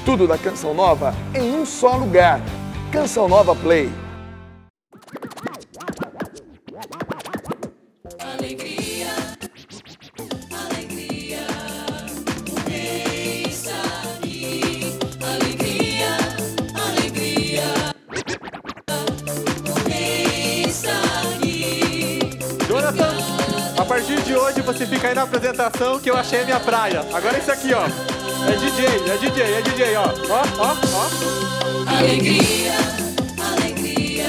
Tudo da Canção Nova em um só lugar. Canção Nova Play. Alegria, alegria, o rei está aqui. Alegria, alegria, o rei está aqui. Jonathan, a partir de hoje você fica aí na apresentação que eu achei a minha praia. Agora é isso aqui, ó. É DJ, ó. Ó. Alegria, alegria.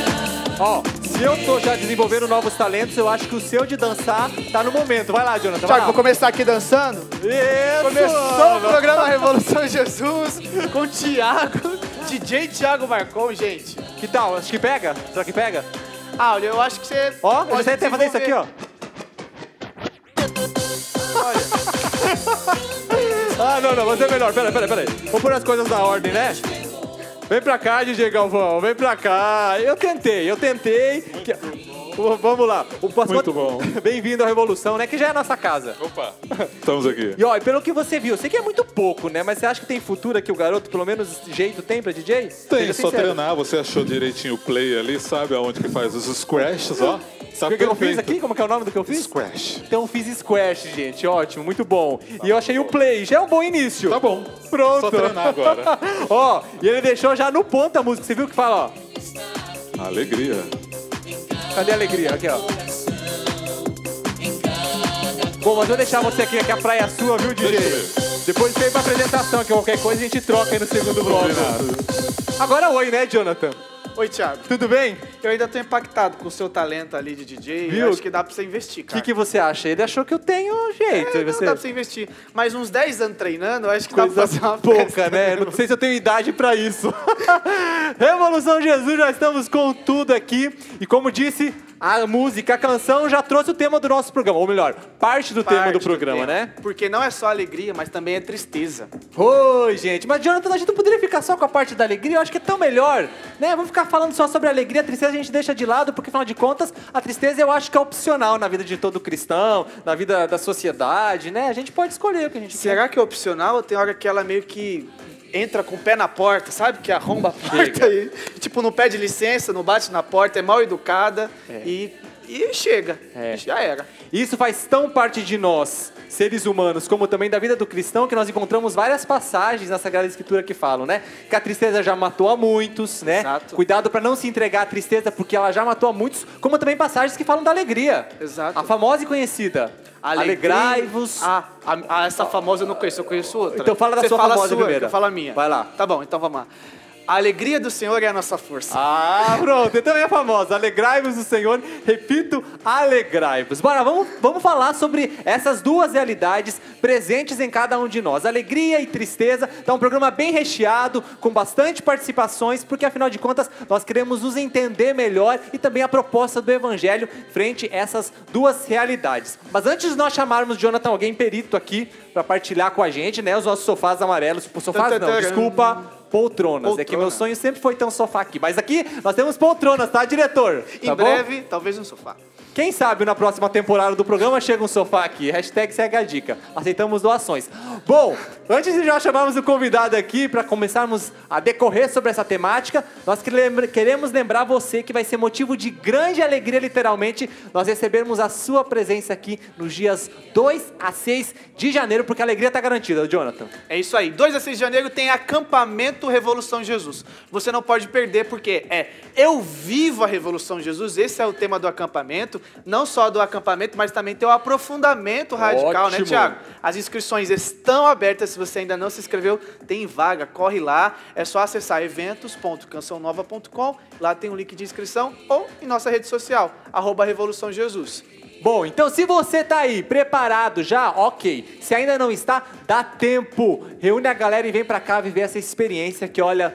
Ó, se eu tô já desenvolvendo novos talentos, eu acho que o seu de dançar tá no momento. Vai lá, Jonathan, vai Tiago, lá. vou começar aqui dançando. Isso! Começou o programa Revolução Jesus com o Thiago, DJ Thiago Marcon, gente. Que tal? Acho que pega? Será que pega? Ah, olha, eu acho que você Ó, eu pode já tentei fazer isso aqui, ó. Ah, não, mas é melhor. Peraí. Vamos pôr as coisas na ordem, né? Vem pra cá, DJ Galvão, vem pra cá. Eu tentei. Vamos lá. Muito bom. Bem-vindo à Revolução, né? Que já é a nossa casa. Opa, estamos aqui. E ó, pelo que você viu, sei que é muito pouco, né? Mas você acha que tem futuro aqui o garoto? Pelo menos jeito tem pra DJ? Tem, Seja só sincero. treinar. Você achou direitinho o play ali, sabe aonde que faz os squashes, ó? Tá O que eu fiz perfeito. aqui? Como que é o nome do que eu fiz? Squash. Então eu fiz squash, gente. Ótimo, muito bom. E eu achei o play. Já é um bom início. Tá bom. Pronto. Só treinar agora. Ó, e ele deixou já no ponto a música. Você viu que fala, ó? Alegria. Cadê a alegria? Aqui, ó. Bom, mas eu vou deixar você aqui, que a praia é sua, viu, DJ? Deixa eu ver. Depois vem pra apresentação, que qualquer coisa a gente troca aí no segundo bloco. Agora oi, né, Jonathan? Oi, Thiago. Tudo bem? Eu ainda tô impactado com o seu talento ali de DJ. Viu? Acho que dá pra você investir, O cara. que você acha? Ele achou que eu tenho jeito. É, e não, você? dá pra você investir. Mas uns 10 anos treinando, eu acho que dá pra Coisa fazer uma pouca, festa. né? Não sei se eu tenho idade pra isso. Revolução Jesus, já estamos com tudo aqui. E como disse, a música, a canção já trouxe o tema do nosso programa. Ou melhor, parte do tema do programa, né? Porque não é só alegria, mas também é tristeza. Oi, gente. Mas, Jonathan, a gente não poderia ficar só com a parte da alegria? Eu acho que é tão melhor, né? Vamos ficar falando só sobre a alegria, a tristeza a gente deixa de lado, porque, afinal de contas, a tristeza eu acho que é opcional na vida de todo cristão, na vida da sociedade, né? A gente pode escolher o que a gente quer. Será que é opcional ou tem hora que ela meio que entra com o pé na porta, sabe? Que arromba a porta e, tipo, não pede licença, não bate na porta, é mal educada e chega. É. Já era. Isso faz tão parte de nós, seres humanos, como também da vida do cristão, que nós encontramos várias passagens na Sagrada Escritura que falam, né? Que a tristeza já matou a muitos, né? Exato. Cuidado para não se entregar à tristeza, porque ela já matou a muitos, como também passagens que falam da alegria. Exato. A famosa e conhecida. Alegrai-vos. Essa famosa eu não conheço, eu conheço outra. Então fala da Você sua fala famosa a sua, primeiro. que eu falo a minha. Vai lá. Tá bom, então vamos lá. A alegria do Senhor é a nossa força. Ah, pronto. Então é a famosa. Alegrai-vos do Senhor. Repito, alegrai-vos. Bora, vamos falar sobre essas duas realidades presentes em cada um de nós. Alegria e tristeza. Tá um programa bem recheado, com bastante participações, porque afinal de contas nós queremos nos entender melhor e também a proposta do Evangelho frente a essas duas realidades. Mas antes de nós chamarmos, Jonathan, alguém perito aqui para partilhar com a gente, né? Os nossos sofás amarelos. Sofás não, desculpa. Poltronas. É que meu sonho sempre foi ter um sofá aqui. Mas aqui nós temos poltronas, tá, diretor? Em Tá bom? breve, talvez um sofá. Quem sabe na próxima temporada do programa chega um sofá aqui. Hashtag segue a dica. Aceitamos doações. Bom, antes de já chamarmos o convidado aqui para começarmos a decorrer sobre essa temática, nós queremos lembrar você que vai ser motivo de grande alegria, literalmente, nós recebermos a sua presença aqui nos dias 2 a 6 de janeiro, porque a alegria está garantida, Jonathan. É isso aí. 2 a 6 de janeiro tem acampamento Revolução Jesus. Você não pode perder porque Eu Vivo a Revolução Jesus. Esse é o tema do acampamento. Não só do acampamento, mas também tem o aprofundamento radical, Ótimo. né, Thiago? As inscrições estão abertas. Se você ainda não se inscreveu, tem vaga. Corre lá. É só acessar eventos.cançãonova.com. Lá tem um link de inscrição ou em nossa rede social, @Revolução Jesus. Bom, então se você tá aí preparado já, ok. Se ainda não está, dá tempo. Reúne a galera e vem pra cá viver essa experiência que, olha,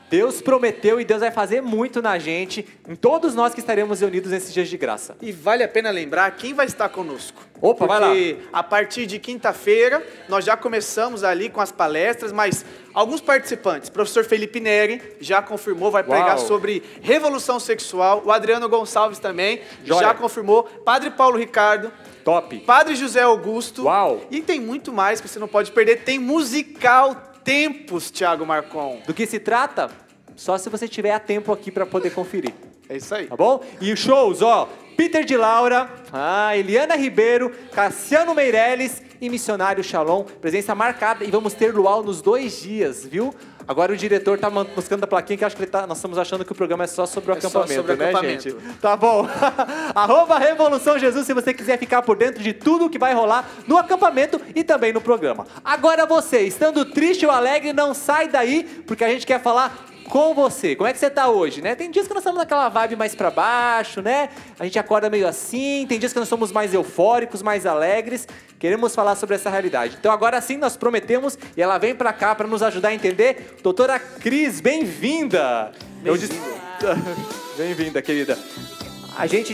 Deus prometeu e Deus vai fazer muito na gente, em todos nós que estaremos reunidos nesses dias de graça. E vale a pena lembrar quem vai estar conosco. Opa, vai lá. Porque a partir de quinta-feira, nós já começamos ali com as palestras, mas alguns participantes, professor Felipe Neri já confirmou, vai pregar sobre revolução sexual, o Adriano Gonçalves também já confirmou, Padre Paulo Ricardo, top. Padre José Augusto, Uau. E tem muito mais que você não pode perder, tem musical tempos, Thiago Marcon. Do que se trata? Só se você tiver a tempo aqui para poder conferir. É isso aí. Tá bom? E os shows, ó, Peter de Laura, Eliana Ribeiro, Cassiano Meirelles e Missionário Shalom. Presença marcada e vamos ter luau nos 2 dias, viu? Agora o diretor tá buscando a plaquinha que eu acho que nós estamos achando que o programa é só sobre o acampamento, sobre né, acampamento. gente? Tá bom. @Revolução Jesus se você quiser ficar por dentro de tudo que vai rolar no acampamento e também no programa. Agora você, estando triste ou alegre, não sai daí, porque a gente quer falar com você. Como é que você tá hoje, né? Tem dias que nós estamos naquela vibe mais pra baixo, né? A gente acorda meio assim, tem dias que nós somos mais eufóricos, mais alegres. Queremos falar sobre essa realidade. Então agora sim nós prometemos e ela vem pra cá pra nos ajudar a entender. Doutora Cris, bem-vinda! Bem-vinda, querida.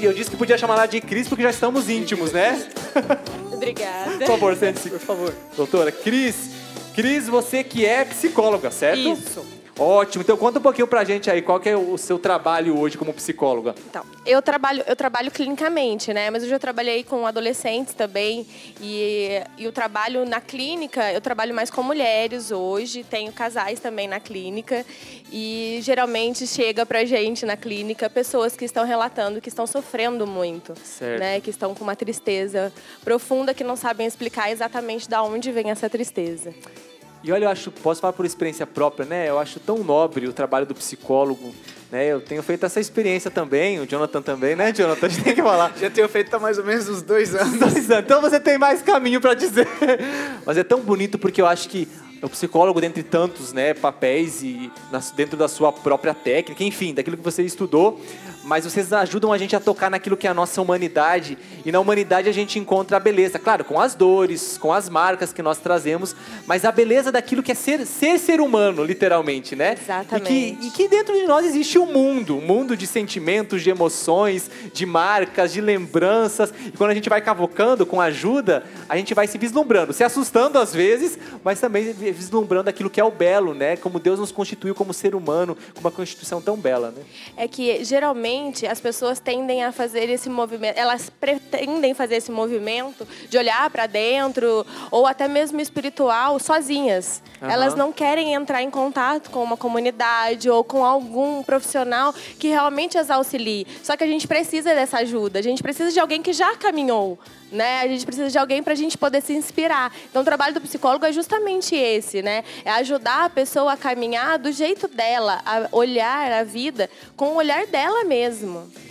Eu disse que podia chamar ela de Cris porque já estamos íntimos, né? Obrigada. Por favor, sente-se, por favor. Doutora Cris, você que é psicóloga, certo? Isso. Ótimo. Então conta um pouquinho pra gente aí, qual que é o seu trabalho hoje como psicóloga? Então, eu trabalho clinicamente, né? Mas eu já trabalhei com adolescentes também. E o trabalho na clínica, eu trabalho mais com mulheres hoje. Tenho casais também na clínica. E geralmente chega pra gente na clínica pessoas que estão relatando que estão sofrendo muito. Certo. Né? Que estão com uma tristeza profunda que não sabem explicar exatamente de onde vem essa tristeza. E olha, posso falar por experiência própria, né? Eu acho tão nobre o trabalho do psicólogo, né? Eu tenho feito essa experiência também, o Jonathan também, né, Jonathan? A gente tem que falar. Já tenho feito há mais ou menos uns 2 anos. 2 anos. Então você tem mais caminho pra dizer. Mas é tão bonito porque eu acho que o psicólogo, dentre tantos, né, papéis e dentro da sua própria técnica, enfim, daquilo que você estudou, mas vocês ajudam a gente a tocar naquilo que é a nossa humanidade, e na humanidade a gente encontra a beleza, claro, com as dores, com as marcas que nós trazemos, mas a beleza daquilo que é ser humano, literalmente, né? Exatamente. E que dentro de nós existe um mundo de sentimentos, de emoções, de marcas, de lembranças, e quando a gente vai cavocando com ajuda, a gente vai se vislumbrando, se assustando às vezes, mas também vislumbrando aquilo que é o belo, né? Como Deus nos constituiu como ser humano, com uma constituição tão bela, né? É que geralmente as pessoas tendem a fazer esse movimento, elas pretendem fazer esse movimento de olhar para dentro ou até mesmo espiritual sozinhas. Uhum. Elas não querem entrar em contato com uma comunidade ou com algum profissional que realmente as auxilie. Só que a gente precisa dessa ajuda, a gente precisa de alguém que já caminhou, né? A gente precisa de alguém para a gente poder se inspirar. Então o trabalho do psicólogo é justamente esse, né? É ajudar a pessoa a caminhar do jeito dela, a olhar a vida com o olhar dela mesmo.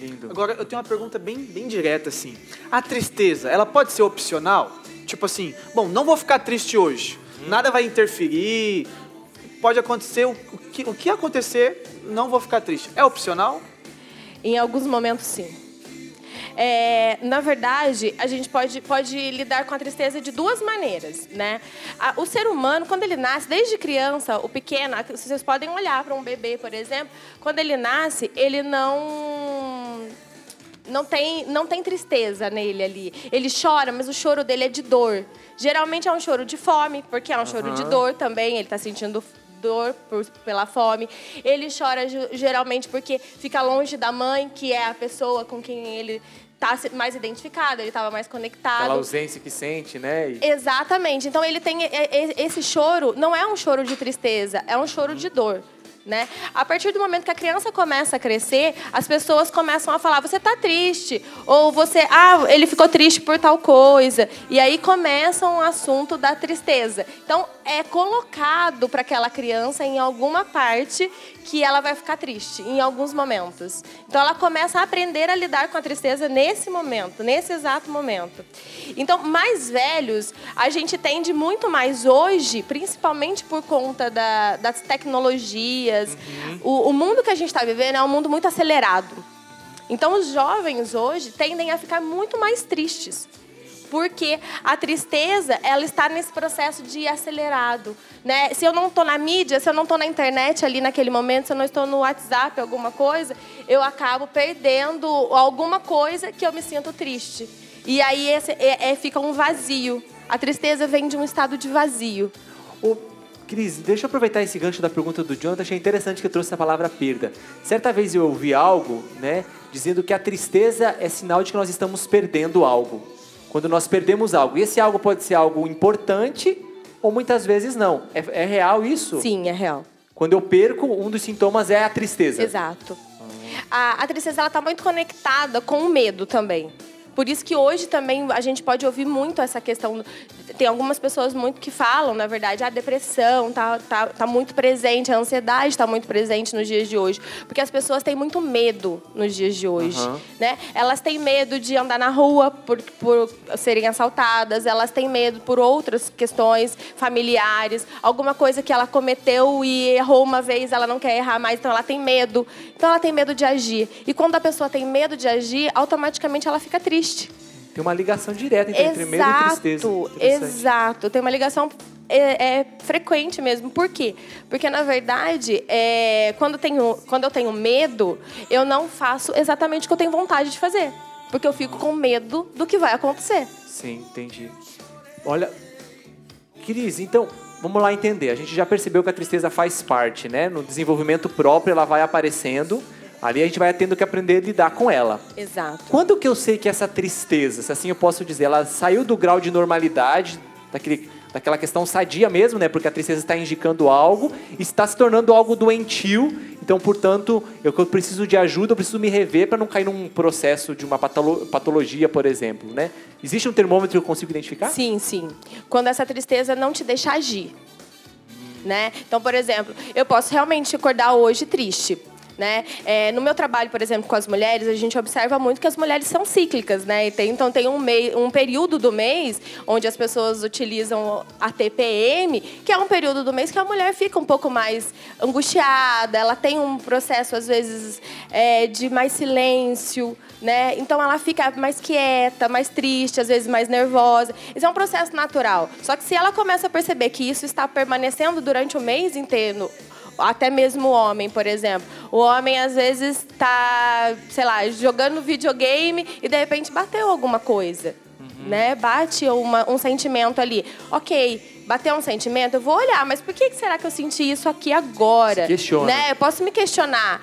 Lindo. Agora, eu tenho uma pergunta bem direta, assim. A tristeza, ela pode ser opcional? Tipo assim, bom, não vou ficar triste hoje. Nada vai interferir. Pode acontecer o que acontecer, não vou ficar triste. É opcional? Em alguns momentos, sim. Na verdade, a gente pode lidar com a tristeza de 2 maneiras, né? O ser humano, quando ele nasce, desde criança, o pequeno, vocês podem olhar para um bebê, por exemplo, quando ele nasce, ele não tem tristeza nele ali. Ele chora, mas o choro dele é de dor. Geralmente é um choro de fome, porque é um choro de dor também, ele está sentindo dor pela fome. Ele chora geralmente porque fica longe da mãe, que é a pessoa com quem ele está mais identificado, ele estava mais conectado. Aquela ausência que sente, né? Exatamente. Então ele tem esse choro, não é um choro de tristeza, é um choro de dor. Né? A partir do momento que a criança começa a crescer, as pessoas começam a falar, você está triste, ou ele ficou triste por tal coisa, e aí começa um assunto da tristeza. Então é colocado para aquela criança em alguma parte que ela vai ficar triste, em alguns momentos. Então ela começa a aprender a lidar com a tristeza nesse momento, nesse exato momento. Então, mais velhos, a gente tende muito mais hoje, principalmente por conta das tecnologias. O mundo que a gente está vivendo é um mundo muito acelerado. Então, os jovens hoje tendem a ficar muito mais tristes. Porque a tristeza, ela está nesse processo de acelerado, né? Se eu não estou na mídia, se eu não estou na internet ali naquele momento, se eu não estou no WhatsApp, alguma coisa, eu acabo perdendo alguma coisa que eu me sinto triste. E aí fica um vazio. A tristeza vem de um estado de vazio. Cris, deixa eu aproveitar esse gancho da pergunta do Jonathan. Achei interessante que eu trouxe a palavra perda. Certa vez eu ouvi algo, né, dizendo que a tristeza é sinal de que nós estamos perdendo algo. Quando nós perdemos algo. E esse algo pode ser algo importante ou muitas vezes não. É real isso? Sim, é real. Quando eu perco, um dos sintomas é a tristeza. Exato. A tristeza, ela tá muito conectada com o medo também. Por isso que hoje também a gente pode ouvir muito essa questão. Tem algumas pessoas muito que falam, na verdade, a depressão tá muito presente, a ansiedade está muito presente nos dias de hoje. Porque as pessoas têm muito medo nos dias de hoje. Né? Elas têm medo de andar na rua por serem assaltadas, elas têm medo por outras questões familiares, alguma coisa que ela cometeu e errou uma vez, ela não quer errar mais, então ela tem medo. Então ela tem medo de agir. E quando a pessoa tem medo de agir, automaticamente ela fica triste. Tem uma ligação direta entre medo e tristeza. Exato. Tem uma ligação frequente mesmo. Por quê? Porque, na verdade, quando eu tenho medo, eu não faço exatamente o que eu tenho vontade de fazer. Porque eu fico com medo do que vai acontecer. Sim, entendi. Olha, Cris, então, vamos lá entender. A gente já percebeu que a tristeza faz parte, né? No desenvolvimento próprio, ela vai aparecendo. Ali a gente vai tendo que aprender a lidar com ela. Exato. Quando que eu sei que essa tristeza, se assim eu posso dizer, ela saiu do grau de normalidade, daquela questão sadia mesmo, né? Porque a tristeza está indicando algo, está se tornando algo doentio. Então, portanto, eu preciso de ajuda, eu preciso me rever para não cair num processo de uma patologia, por exemplo, né? Existe um termômetro que eu consigo identificar? Sim, sim. Quando essa tristeza não te deixa agir, né? Então, por exemplo, eu posso realmente acordar hoje triste. Né? No meu trabalho, por exemplo, com as mulheres, a gente observa muito que as mulheres são cíclicas, né? Então tem um período do mês onde as pessoas utilizam a TPM, que é um período do mês que a mulher fica um pouco mais angustiada, ela tem um processo, às vezes, de mais silêncio, né? Então ela fica mais quieta, mais triste, às vezes mais nervosa. Isso é um processo natural. Só que se ela começa a perceber que isso está permanecendo durante o mês inteiro, até mesmo o homem, por exemplo. O homem, às vezes, está, sei lá, jogando videogame e, de repente, bateu alguma coisa. Né? Bate um sentimento ali. Ok, bateu um sentimento, eu vou olhar, mas por que será que eu senti isso aqui agora? Se questiona. Né? Eu posso me questionar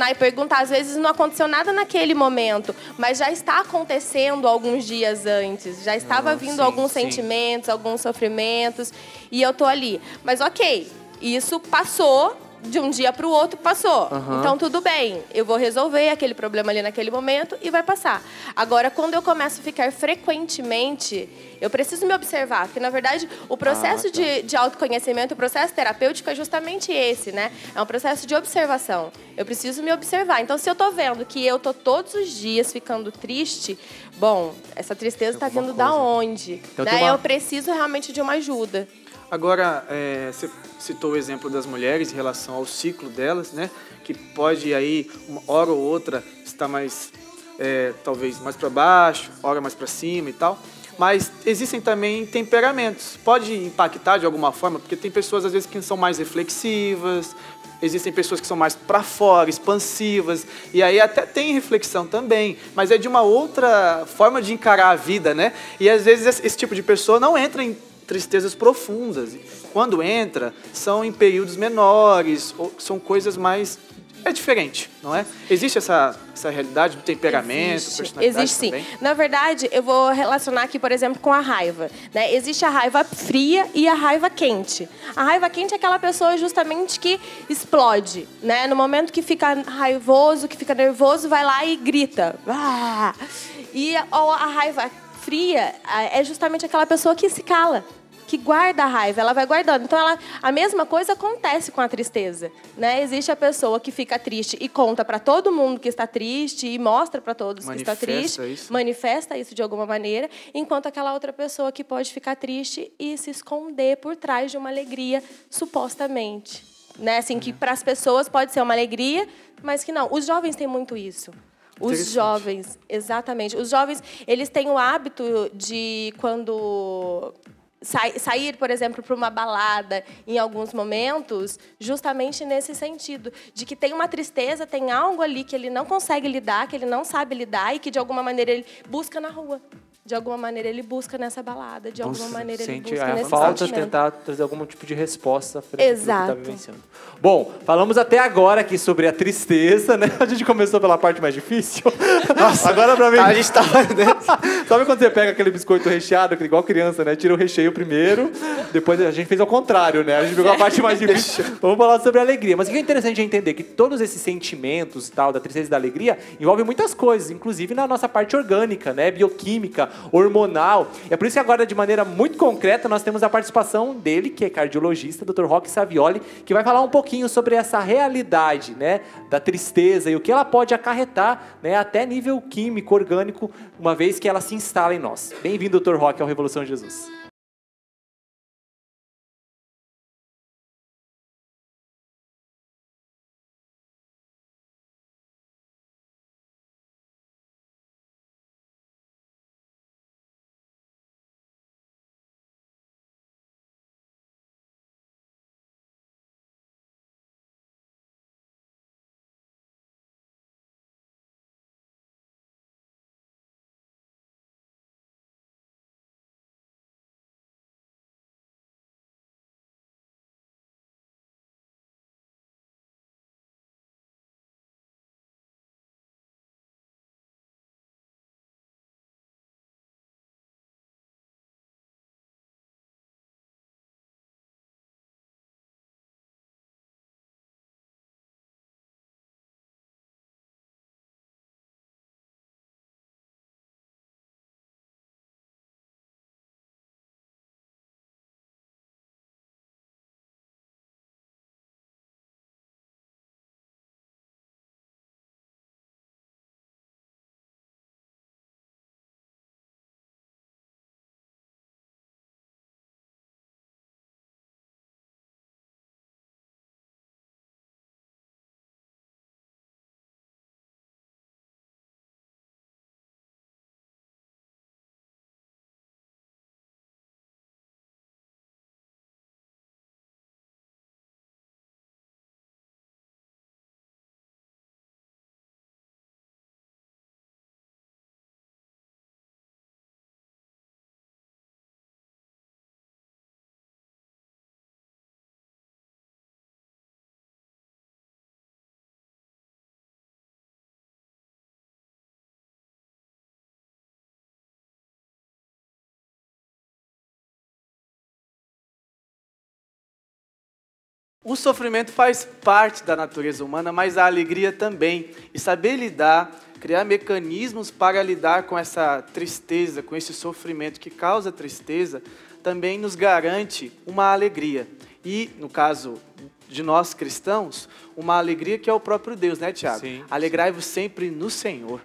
e perguntar. Às vezes não aconteceu nada naquele momento, mas já está acontecendo alguns dias antes. Já estava vindo alguns sentimentos, alguns sofrimentos, e eu tô ali. Mas ok, isso passou, de um dia para o outro passou. Então, tudo bem, eu vou resolver aquele problema ali naquele momento e vai passar. Agora, quando eu começo a ficar frequentemente, eu preciso me observar. Porque, na verdade, o processo de autoconhecimento, o processo terapêutico é justamente esse, né? É um processo de observação. Eu preciso me observar. Então, se eu tô vendo que eu tô todos os dias ficando triste, bom, essa tristeza está vindo da onde? Então, né? Eu preciso realmente de uma ajuda. Agora, você citou o exemplo das mulheres em relação ao ciclo delas, né? Que pode aí, uma hora ou outra, estar mais, talvez, mais para baixo, hora mais para cima e tal. Mas existem também temperamentos. Pode impactar de alguma forma, porque tem pessoas, às vezes, que são mais reflexivas, existem pessoas que são mais para fora, expansivas, e aí até tem reflexão também, mas é de uma outra forma de encarar a vida, né? E às vezes esse tipo de pessoa não entra em tristezas profundas. Quando entra, são em períodos menores, ou são coisas mais... É diferente, não é? Existe essa realidade do temperamento, personalidade existe, também? Sim. Na verdade, eu vou relacionar aqui, por exemplo, com a raiva. Né? Existe a raiva fria e a raiva quente. A raiva quente é aquela pessoa justamente que explode. Né? No momento que fica raivoso, que fica nervoso, vai lá e grita. Ah! E a raiva fria é justamente aquela pessoa que se cala, que guarda a raiva, ela vai guardando. Então, a mesma coisa acontece com a tristeza, né? Existe a pessoa que fica triste e conta para todo mundo que está triste e mostra para todos que está triste, manifesta isso de alguma maneira, enquanto aquela outra pessoa que pode ficar triste e se esconder por trás de uma alegria, supostamente, né? Assim, que para as pessoas pode ser uma alegria, mas que não. Os jovens têm muito isso. Os jovens, exatamente. Os jovens, eles têm o hábito de, quando sair, por exemplo, para uma balada em alguns momentos, justamente nesse sentido, de que tem uma tristeza, tem algo ali que ele não consegue lidar, que ele não sabe lidar e que, de alguma maneira, ele busca na rua. de alguma maneira ele busca nessa balada, de alguma maneira ele Sente busca a nesse falta de sentimento. tentar trazer algum tipo de resposta frente àquilo que tá Exato. vivenciando. Bom, falamos até agora aqui sobre a tristeza, né? A gente começou pela parte mais difícil. Nossa, agora pra mim. A gente tava Sabe quando você pega aquele biscoito recheado, igual criança, né? Tira o recheio primeiro, depois a gente fez ao contrário, né? A gente pegou a parte mais difícil. Vamos falar sobre a alegria. Mas o que é interessante é entender que todos esses sentimentos, tal, da tristeza e da alegria, envolvem muitas coisas, inclusive na nossa parte orgânica, né? Bioquímica, hormonal. É por isso que agora, de maneira muito concreta, nós temos a participação dele, que é cardiologista, Dr. Roque Savioli, que vai falar um pouquinho sobre essa realidade, né? Da tristeza e o que ela pode acarretar, né? Até nível químico, orgânico, uma vez que ela se instala em nós. Bem-vindo, Dr. Roque, ao Revolução Jesus. O sofrimento faz parte da natureza humana, mas a alegria também. E saber lidar, criar mecanismos para lidar com essa tristeza, com esse sofrimento que causa tristeza, também nos garante uma alegria. E, no caso de nós cristãos, uma alegria que é o próprio Deus, né, Tiago? Sim. Alegrai-vos sempre no Senhor.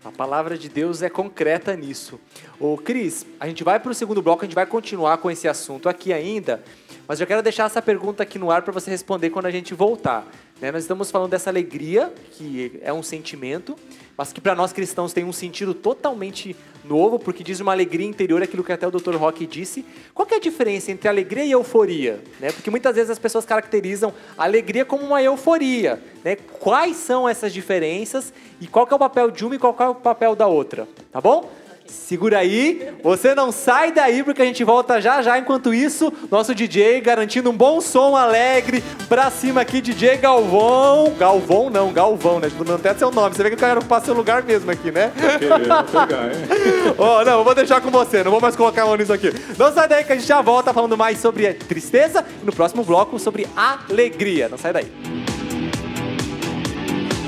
A palavra de Deus é concreta nisso. Ô, Cris, a gente vai para o segundo bloco, a gente vai continuar com esse assunto aqui ainda, mas eu quero deixar essa pergunta aqui no ar para você responder quando a gente voltar. Né? Nós estamos falando dessa alegria, que é um sentimento, mas que para nós cristãos tem um sentido totalmente novo, porque diz uma alegria interior, aquilo que até o Dr. Roque disse. Qual que é a diferença entre alegria e euforia? Né? Porque muitas vezes as pessoas caracterizam a alegria como uma euforia. Né? Quais são essas diferenças e qual que é o papel de uma e qual que é o papel da outra? Tá bom? Segura aí, você não sai daí porque a gente volta já já. Enquanto isso, nosso DJ garantindo um bom som alegre pra cima aqui, DJ Galvão. Galvão não, Galvão, né? Não tem seu nome, você vê que o cara passa seu lugar mesmo aqui, né? Querendo pegar, hein? Oh, não, eu vou deixar com você, não vou mais colocar a mão nisso aqui. Não sai daí que a gente já volta falando mais sobre tristeza e no próximo bloco sobre alegria. Não sai daí.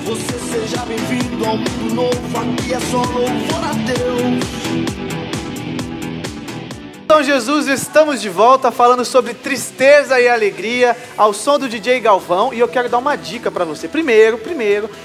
Você seja bem-vindo ao mundo novo, aqui é só louvor a Deus. Então, Jesus, estamos de volta falando sobre tristeza e alegria ao som do DJ Galvão, e eu quero dar uma dica para você. Primeiro,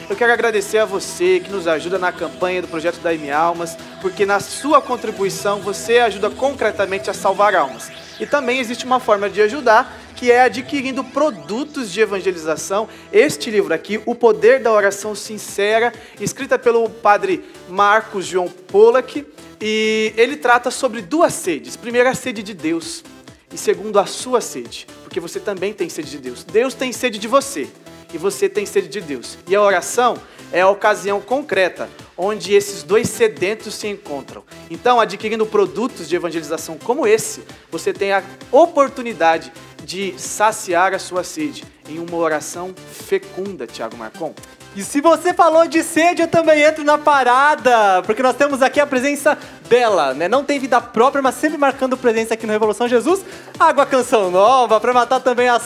eu quero agradecer a você que nos ajuda na campanha do projeto da M Almas, porque na sua contribuição você ajuda concretamente a salvar almas. E também existe uma forma de ajudar, que é adquirindo produtos de evangelização. Este livro aqui, O Poder da Oração Sincera, escrita pelo padre Marcos João Pollack, e ele trata sobre duas sedes. Primeiro, a sede de Deus, e segundo, a sua sede, porque você também tem sede de Deus. Deus tem sede de você, e você tem sede de Deus. E a oração é a ocasião concreta, onde esses dois sedentos se encontram. Então, adquirindo produtos de evangelização como esse, você tem a oportunidade de saciar a sua sede em uma oração fecunda, Thiago Marcon. E se você falou de sede, eu também entro na parada, porque nós temos aqui a presença dela, né? Não tem vida própria, mas sempre marcando presença aqui no Revolução Jesus. Água Canção Nova, para matar também a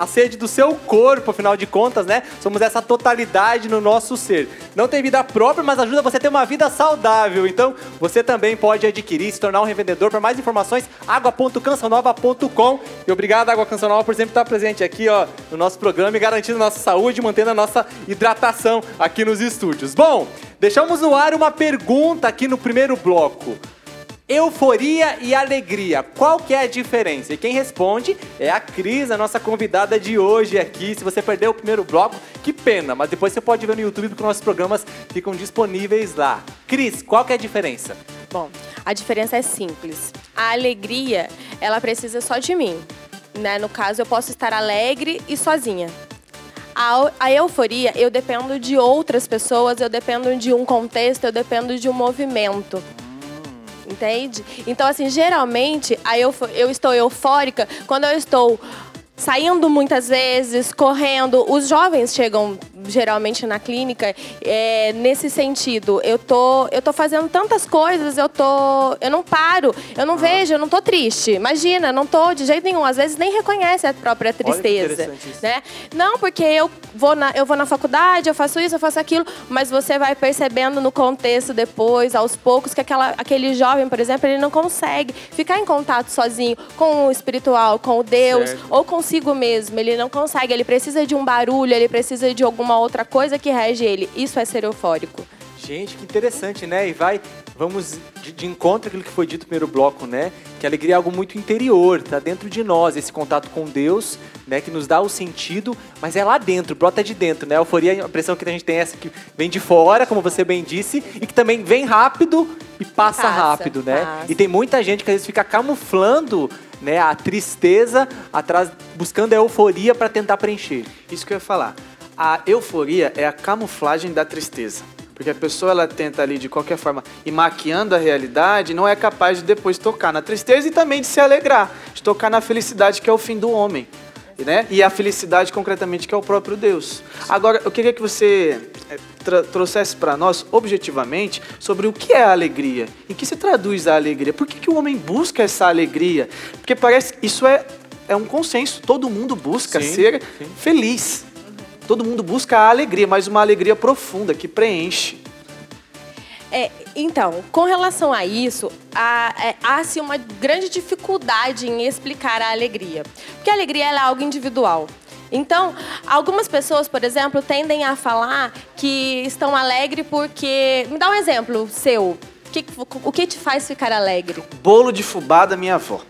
sede do seu corpo, afinal de contas, né? Somos essa totalidade no nosso ser. Não tem vida própria, mas ajuda você a ter uma vida saudável. Então, você também pode adquirir, se tornar um revendedor. Para mais informações, agua.cançãonova.com. E obrigado, Água Canção Nova, por sempre estar presente aqui, ó, no nosso programa e garantindo a nossa saúde, mantendo a nossa hidratação aqui nos estúdios. Bom, deixamos no ar uma pergunta aqui no primeiro bloco. Euforia e alegria, qual que é a diferença? E quem responde é a Cris, a nossa convidada de hoje aqui. Se você perdeu o primeiro bloco, que pena, mas depois você pode ver no YouTube, porque nossos programas ficam disponíveis lá. Cris, qual que é a diferença? Bom, a diferença é simples. A alegria, ela precisa só de mim, né? No caso, eu posso estar alegre e sozinha. A euforia, eu dependo de outras pessoas, eu dependo de um contexto, eu dependo de um movimento. Entende? Então, assim, geralmente, eu estou eufórica quando eu estou saindo muitas vezes, correndo. Os jovens chegam geralmente na clínica nesse sentido. Eu tô fazendo tantas coisas, eu não paro, eu não vejo, eu não tô triste. Imagina, não tô de jeito nenhum. Às vezes nem reconhece a própria tristeza, né? Não, porque eu vou na faculdade, eu faço isso, eu faço aquilo, mas você vai percebendo no contexto depois, aos poucos, que aquele jovem, por exemplo, ele não consegue ficar em contato sozinho com o espiritual, com o Deus, certo, ou consigo mesmo. Ele não consegue, ele precisa de um barulho, ele precisa de alguma outra coisa que rege ele. Isso é ser eufórico. Gente, que interessante, né? E vamos de encontro àquilo que foi dito no primeiro bloco, né? Que a alegria é algo muito interior, tá dentro de nós, esse contato com Deus, né? Que nos dá o sentido, mas é lá dentro, brota de dentro, né? A euforia, a impressão que a gente tem é essa que vem de fora, como você bem disse, e que também vem rápido e passa rápido, né? Passa. E tem muita gente que às vezes fica camuflando, né, a tristeza atrás, buscando a euforia para tentar preencher. Isso que eu ia falar. A euforia é a camuflagem da tristeza. Porque a pessoa, ela tenta ali, de qualquer forma, ir maquiando a realidade, não é capaz de depois tocar na tristeza e também de se alegrar, de tocar na felicidade, que é o fim do homem, né? E a felicidade, concretamente, que é o próprio Deus. Agora, eu queria que você trouxesse para nós, objetivamente, sobre o que é a alegria. Em que se traduz a alegria? Por que o homem busca essa alegria? Porque parece que isso é um consenso. Todo mundo busca ser feliz. Todo mundo busca a alegria, mas uma alegria profunda, que preenche. Então, com relação a isso, há-se uma grande dificuldade em explicar a alegria. Porque a alegria ela é algo individual. Então, algumas pessoas, por exemplo, tendem a falar que estão alegres porque... Me dá um exemplo seu. O que te faz ficar alegre? Bolo de fubá da minha avó.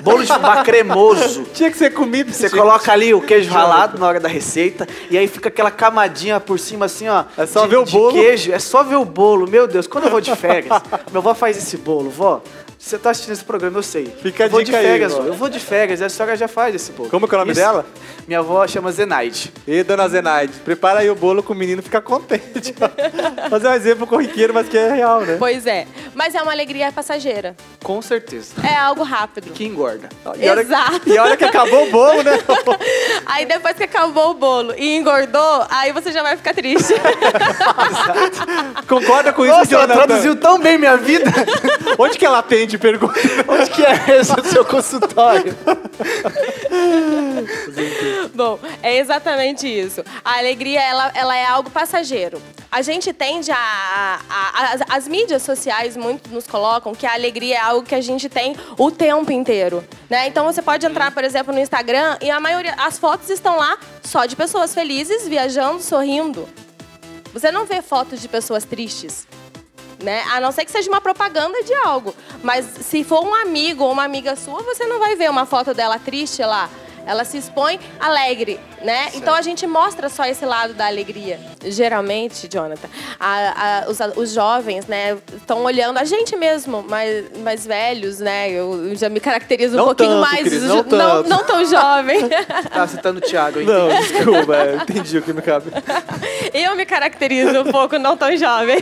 Bolo de fubá cremoso. Tinha que ser comido. Você coloca ali o queijo ralado na hora da receita e aí fica aquela camadinha por cima assim, ó. É só ver o bolo. Queijo. É só ver o bolo. Meu Deus, quando eu vou de férias, minha avó faz esse bolo. Vó, você tá assistindo esse programa, eu sei. Fica a dica dica aí, aí, eu vou de férias, a senhora já faz esse bolo. Como que é o nome dela? Minha avó chama Zenaide. E dona Zenaide, prepara aí o bolo com o menino fica contente. Fazer um exemplo corriqueiro, mas que é real, né? Pois é. Mas é uma alegria passageira. Com certeza. É algo rápido. Que engorda. Exato. E a hora que acabou o bolo, né? Aí depois que acabou o bolo e engordou, aí você já vai ficar triste. Concorda com isso, Nossa, ela Jonathan? traduziu tão bem minha vida. Onde que ela atende? Pergunta. Onde que é esse o seu consultório? Bom, é exatamente isso. A alegria, ela é algo passageiro. A gente tende as mídias sociais muito nos colocam que a alegria é algo que a gente tem o tempo inteiro, né? Então você pode entrar, por exemplo, no Instagram e as fotos estão lá só de pessoas felizes, viajando, sorrindo. Você não vê fotos de pessoas tristes, né? A não ser que seja uma propaganda de algo. Mas se for um amigo ou uma amiga sua, você não vai ver uma foto dela triste lá. Ela se expõe alegre. né? Então a gente mostra só esse lado da alegria. Geralmente, Jonathan, os jovens, né, estão olhando a gente mesmo, mais velhos, né? Eu já me caracterizo um Não pouquinho tanto, mais, Cris, não tanto. não tão jovem. Tá citando o Thiago, hein? Não, desculpa, eu entendi o que me cabe. Eu me caracterizo um pouco não tão jovem.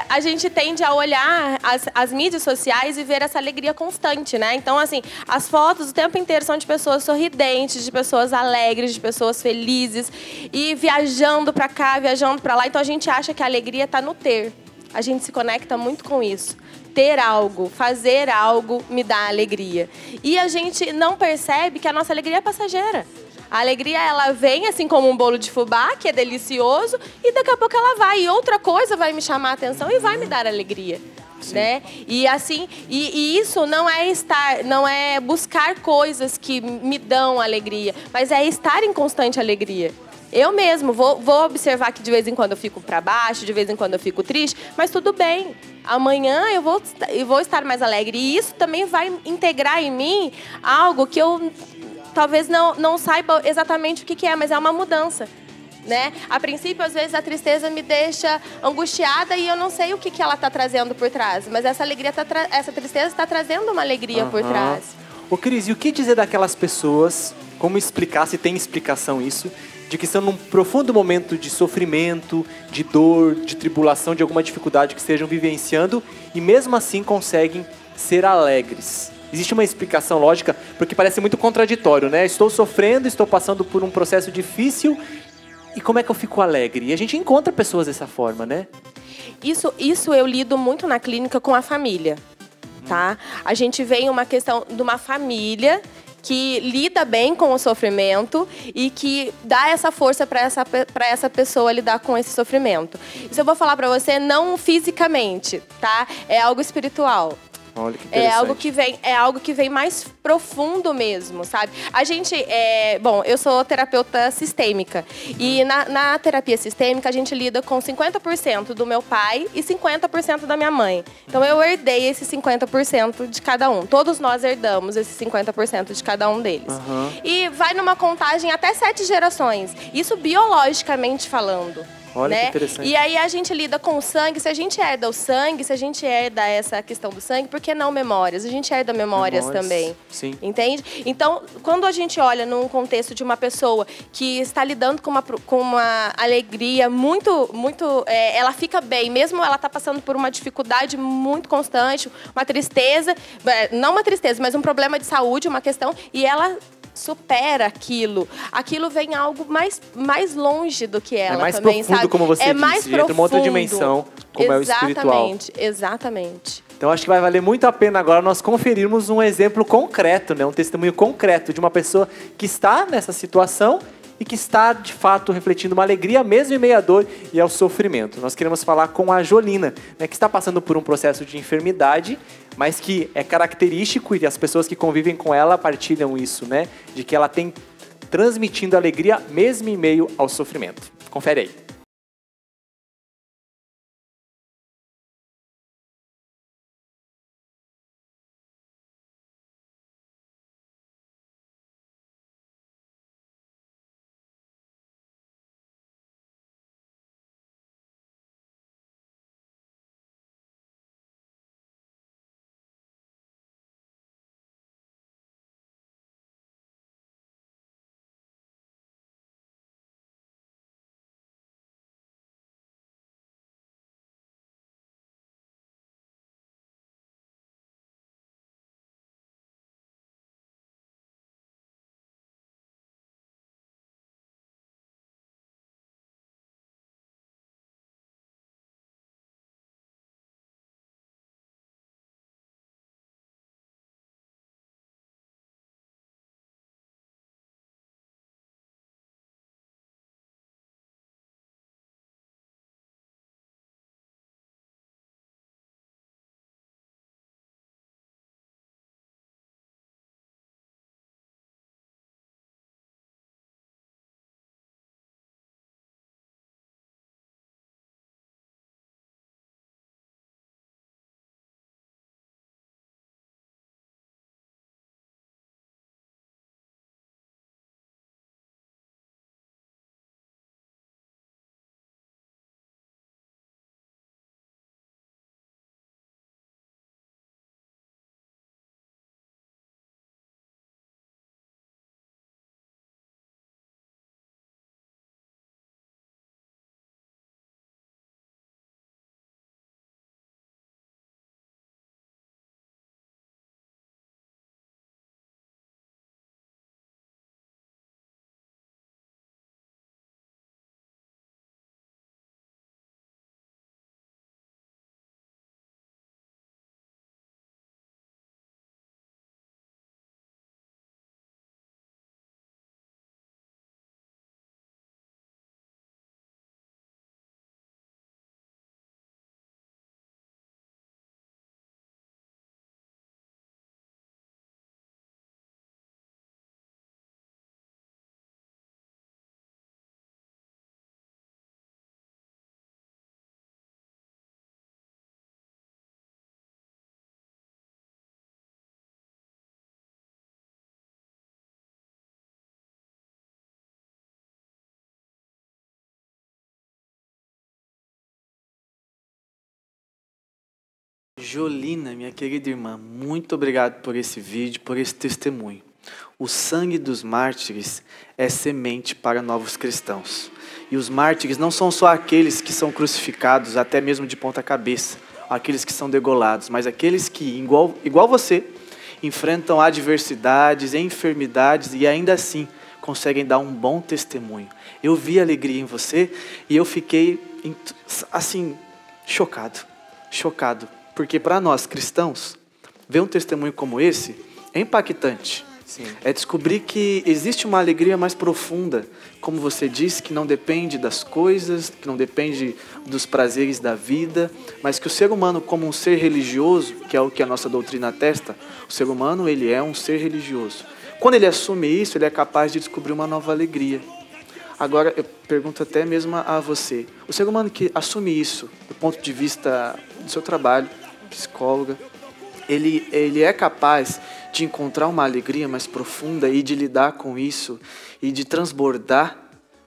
A gente tende a olhar as mídias sociais e ver essa alegria constante, né? Então, assim, as fotos o tempo inteiro são de pessoas sorridentes, de pessoas alegres, de pessoas felizes e viajando pra cá, viajando pra lá. Então, a gente acha que a alegria tá no ter. A gente se conecta muito com isso. Ter algo, fazer algo me dá alegria. E a gente não percebe que a nossa alegria é passageira. A alegria, ela vem assim como um bolo de fubá, que é delicioso, e daqui a pouco ela vai. E outra coisa vai me chamar a atenção e vai me dar alegria. Né? E assim, e isso não é buscar coisas que me dão alegria, mas é estar em constante alegria. Eu mesmo vou observar que de vez em quando eu fico para baixo, de vez em quando eu fico triste, mas tudo bem. Amanhã eu vou estar mais alegre. E isso também vai integrar em mim algo que eu talvez não saiba exatamente o que é, mas é uma mudança. Né? A princípio, às vezes, a tristeza me deixa angustiada e eu não sei o que ela está trazendo por trás. Mas essa alegria, essa tristeza está trazendo uma alegria por trás. Ô, Cris, e o que dizer daquelas pessoas, como explicar, se tem explicação isso, de que estão num profundo momento de sofrimento, de dor, de tribulação, de alguma dificuldade que estejam vivenciando e mesmo assim conseguem ser alegres? Existe uma explicação lógica, porque parece muito contraditório, né? Estou sofrendo, estou passando por um processo difícil. E como é que eu fico alegre? E a gente encontra pessoas dessa forma, né? Isso eu lido muito na clínica com a família, tá? A gente vê uma questão de uma família que lida bem com o sofrimento e que dá essa força para essa pessoa lidar com esse sofrimento. Isso eu vou falar para você não fisicamente, tá? É algo espiritual. Olha que interessante. É algo que vem mais profundo mesmo, sabe? A gente, eu sou terapeuta sistêmica e na terapia sistêmica a gente lida com 50% do meu pai e 50% da minha mãe. Então eu herdei esse 50% de cada um. Todos nós herdamos esse 50% de cada um deles. E vai numa contagem até 7 gerações. Isso biologicamente falando. Olha né? que interessante. E aí a gente lida com o sangue, se a gente herda o sangue, se a gente herda essa questão do sangue, por que não memórias? A gente herda memórias também. Sim. Entende? Então, quando a gente olha num contexto de uma pessoa que está lidando com uma alegria muito, ela fica bem, mesmo ela está passando por uma dificuldade muito constante, uma tristeza, não uma tristeza, mas um problema de saúde, uma questão, e ela supera aquilo. Aquilo vem algo mais longe do que ela mais também, profundo, sabe? como você disse. Mais Entra profundo. uma outra dimensão, como é o espiritual. Exatamente. Então acho que vai valer muito a pena agora nós conferirmos um exemplo concreto, né? Um testemunho concreto de uma pessoa que está nessa situação e que está, de fato, refletindo uma alegria mesmo em meio à dor e ao sofrimento. Nós queremos falar com a Jolina, né, que está passando por um processo de enfermidade, mas que é característico e as pessoas que convivem com ela partilham isso, né? De que ela tem transmitindo alegria mesmo em meio ao sofrimento. Confere aí. Jolina, minha querida irmã, muito obrigado por esse vídeo, por esse testemunho. O sangue dos mártires é semente para novos cristãos. E os mártires não são só aqueles que são crucificados, até mesmo de ponta cabeça, aqueles que são degolados, mas aqueles que, igual você, enfrentam adversidades, enfermidades e ainda assim conseguem dar um bom testemunho. Eu vi a alegria em você e eu fiquei, assim, chocado. Porque para nós cristãos, ver um testemunho como esse é impactante. Sim. É descobrir que existe uma alegria mais profunda, como você disse, que não depende das coisas, que não depende dos prazeres da vida, mas que o ser humano, como um ser religioso, que é o que a nossa doutrina atesta, o ser humano ele é um ser religioso. Quando ele assume isso, ele é capaz de descobrir uma nova alegria. Agora, eu pergunto até mesmo a você, o ser humano que assume isso, do ponto de vista do seu trabalho, psicóloga, ele é capaz de encontrar uma alegria mais profunda e de lidar com isso e de transbordar.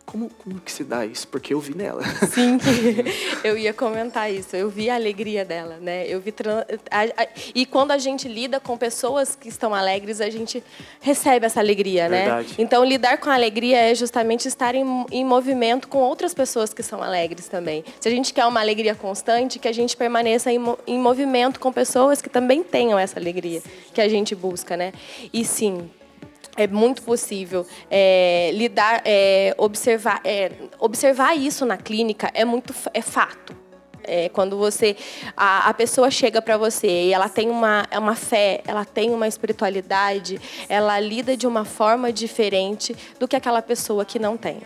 Como que se dá isso? Porque eu vi nela. Sim, eu ia comentar isso. Eu vi a alegria dela, né? Eu vi e quando a gente lida com pessoas que estão alegres, a gente recebe essa alegria, Verdade. né? Então, lidar com a alegria é justamente estar em movimento com outras pessoas que são alegres também. Se a gente quer uma alegria constante, que a gente permaneça em movimento com pessoas que também tenham essa alegria que a gente busca, né? E sim, é muito possível observar isso na clínica é fato. Quando a pessoa chega para você e ela tem uma fé, ela tem uma espiritualidade, ela lida de uma forma diferente do que aquela pessoa que não tem.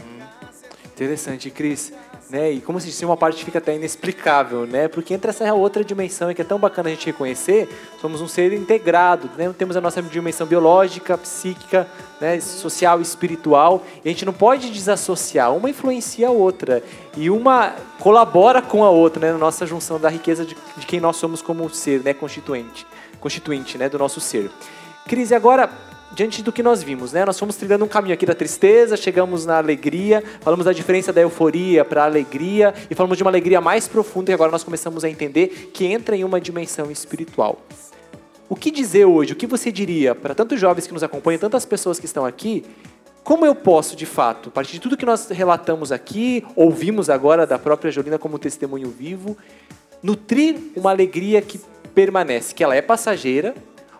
Interessante, Cris. Né? E como se disse, uma parte fica até inexplicável, né? Porque entra essa outra dimensão que é tão bacana a gente reconhecer, somos um ser integrado, né? Temos a nossa dimensão biológica, psíquica, né? Social e espiritual, e a gente não pode desassociar, uma influencia a outra, e uma colabora com a outra, né? Na nossa junção da riqueza de quem nós somos como ser, né? Constituinte, né? Do nosso ser. Cris, e agora, diante do que nós vimos, né? Nós fomos trilhando um caminho aqui da tristeza, chegamos na alegria, falamos da diferença da euforia para a alegria e falamos de uma alegria mais profunda e agora nós começamos a entender que entra em uma dimensão espiritual. O que dizer hoje? O que você diria para tantos jovens que nos acompanham, tantas pessoas que estão aqui? Como eu posso, de fato, a partir de tudo que nós relatamos aqui, ouvimos agora da própria Jolina como testemunho vivo, nutrir uma alegria que permanece, que ela é passageira,